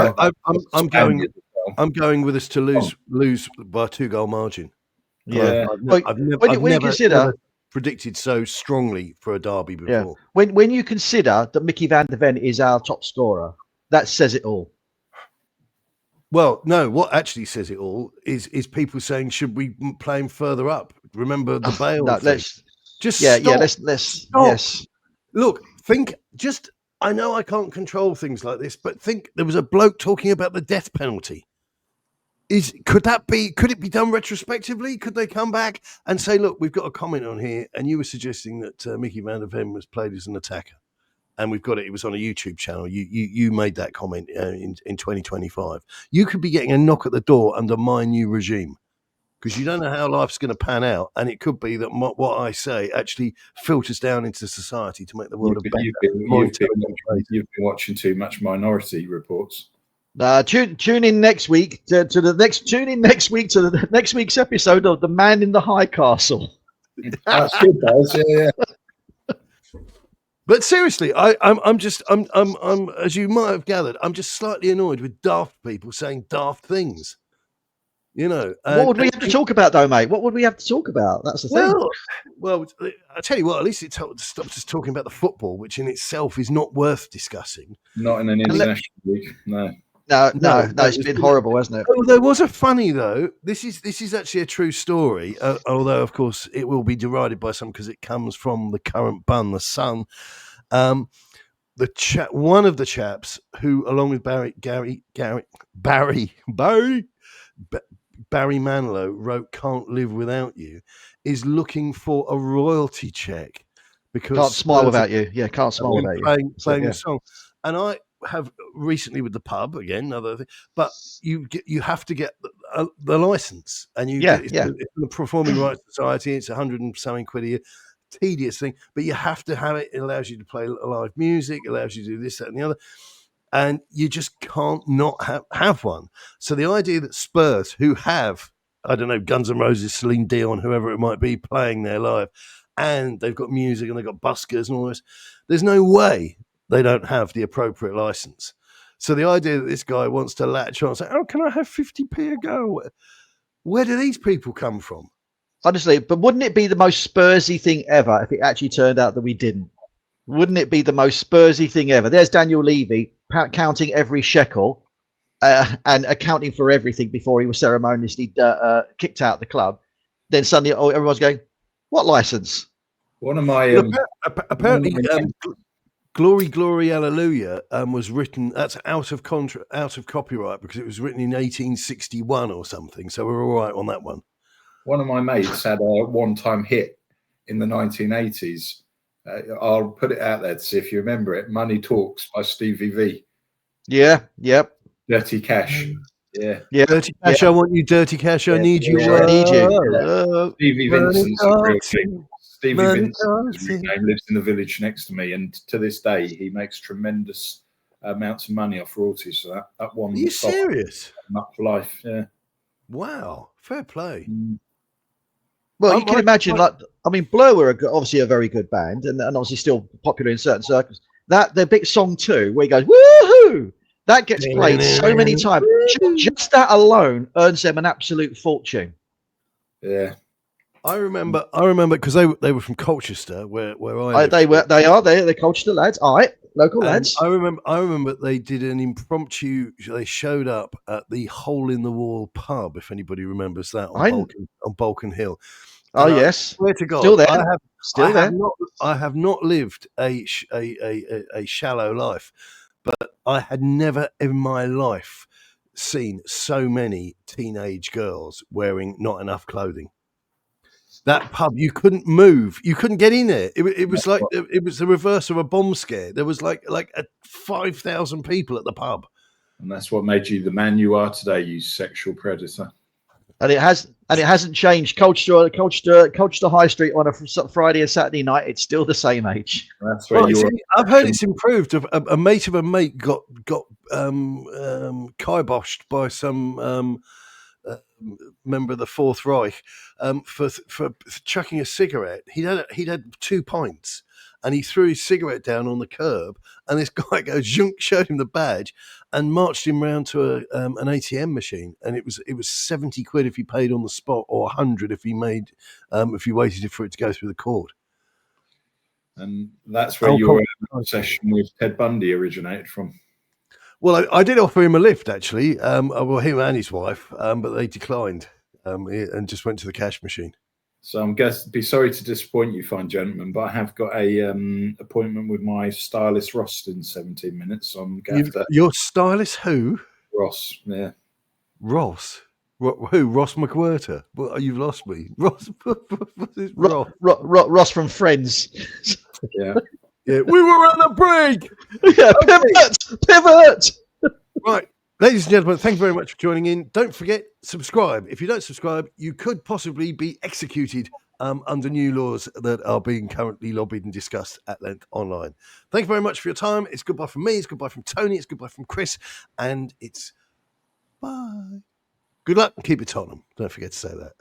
I'm going with us to lose by a 2-goal margin. Yeah, I've never predicted so strongly for a derby before. Yeah. When you consider that Mickey van der Ven is our top scorer, that says it all. Well, no, what actually says it all is people saying, should we play him further up? Remember the Bale thing? Let's stop. Yes. Look, I know I can't control things like this, but think there was a bloke talking about the death penalty. Could it be done retrospectively? Could they come back and say, look, we've got a comment on here, and you were suggesting that Mickey van der Ven was played as an attacker, and we've got it. It was on a YouTube channel. You made that comment in 2025. You could be getting a knock at the door under my new regime, because you don't know how life's going to pan out, and it could be that what I say actually filters down into society to make the world a better. You've been watching too much Minority Reports. Tune in next week to the next week's episode of The Man in the High Castle. That's good, guys. Yeah. But seriously, I'm as you might have gathered, I'm just slightly annoyed with daft people saying daft things. You know, what would we have to talk about, though, mate? What would we have to talk about? That's the thing. Well, I tell you what. At least it stops us talking about the football, which in itself is not worth discussing. Not in an international league, no. No, it's been horrible, hasn't it? Oh, there was a funny though. This is actually a true story, although of course it will be derided by some because it comes from the current Bun, the Sun. One of the chaps who, along with Barry Manilow, wrote "Can't Live Without You," is looking for a royalty check because Can't Smile Without You. Yeah, Can't Smile Without You. Playing the song, and I have recently with the pub again, another thing, but you have to get the license, and you Yeah, get yeah. it's the Performing Rights Society. It's 100 and something quid a year. Tedious thing, but you have to have it. It allows you to play live music, allows you to do this, that, and the other, and you just can't not have one. So the idea that Spurs, who have, I don't know, Guns N' Roses, Celine Dion, whoever it might be, playing there live, and they've got music and they've got buskers and all this, there's no way they don't have the appropriate license. So the idea that this guy wants to latch on and say, "Oh, can I have 50p a go?" Where do these people come from? Honestly, but wouldn't it be the most Spursy thing ever if it actually turned out that we didn't? Wouldn't it be the most Spursy thing ever? There's Daniel Levy counting every shekel and accounting for everything before he was ceremoniously kicked out of the club. Then suddenly, everyone's going, "What license?" One of my apparently, "Glory, Glory, Hallelujah" was written. That's out of copyright because it was written in 1861 or something. So we're all right on that one. One of my mates had a one-time hit in the 1980s. I'll put it out there to see if you remember it. "Money Talks" by Stevie V. Yeah, yep. Dirty Cash. Yeah. Dirty Cash, I want you, dirty Cash, I need you. I need you. Stevie Vincent's real name. Stevie Vincent's real name lives in the village next to me, and to this day he makes tremendous amounts of money off royalties. So that one. Are you serious? Up for life. Yeah. Wow. Fair play. Well, you can imagine, Blur were obviously a very good band, and obviously still popular in certain circles. Their big song 2, where he goes "woohoo," that gets played so many times. Just that alone earns them an absolute fortune. Yeah, I remember because they were from Colchester, where I lived. They're Colchester lads. All right, local lads. I remember they did an impromptu. They showed up at the Hole in the Wall pub, if anybody remembers that, on Balkan Hill. Oh, and yes. I swear to God, still there. I have not lived a shallow life, but I had never in my life seen so many teenage girls wearing not enough clothing. That pub, you couldn't move, you couldn't get in there. It was like it was the reverse of a bomb scare. There was like 5,000 people at the pub, and that's what made you the man you are today, you sexual predator. And it hasn't changed. Colchester High Street on a Friday or Saturday night, it's still the same age. That's where I've heard it's improved. A mate of a mate got kiboshed by some member of the Fourth Reich for chucking a cigarette. He'd had 2 pints, and he threw his cigarette down on the curb, and this guy goes, showed him the badge, and marched him round to an ATM machine, and it was 70 quid if he paid on the spot, or 100 if he waited for it to go through the court. And that's where your obsession with Ted Bundy originated from. Well, I did offer him a lift, actually. Well, him and his wife, but they declined and just went to the cash machine. So I'm going to be sorry to disappoint you, fine gentlemen, but I have got a appointment with my stylist Ross in 17 minutes. So I'm going to. Your stylist who? Ross, yeah. Ross? Who? Ross McWhirter? Well, you've lost me. Ross. Ross from Friends. Yeah. Yeah, we were on a break. Yeah, pivot. Right. Ladies and gentlemen, thank you very much for joining in. Don't forget, subscribe. If you don't subscribe, you could possibly be executed under new laws that are being currently lobbied and discussed at length online. Thank you very much for your time. It's goodbye from me. It's goodbye from Tony. It's goodbye from Chris. And it's bye. Good luck and keep it Tottenham. Don't forget to say that.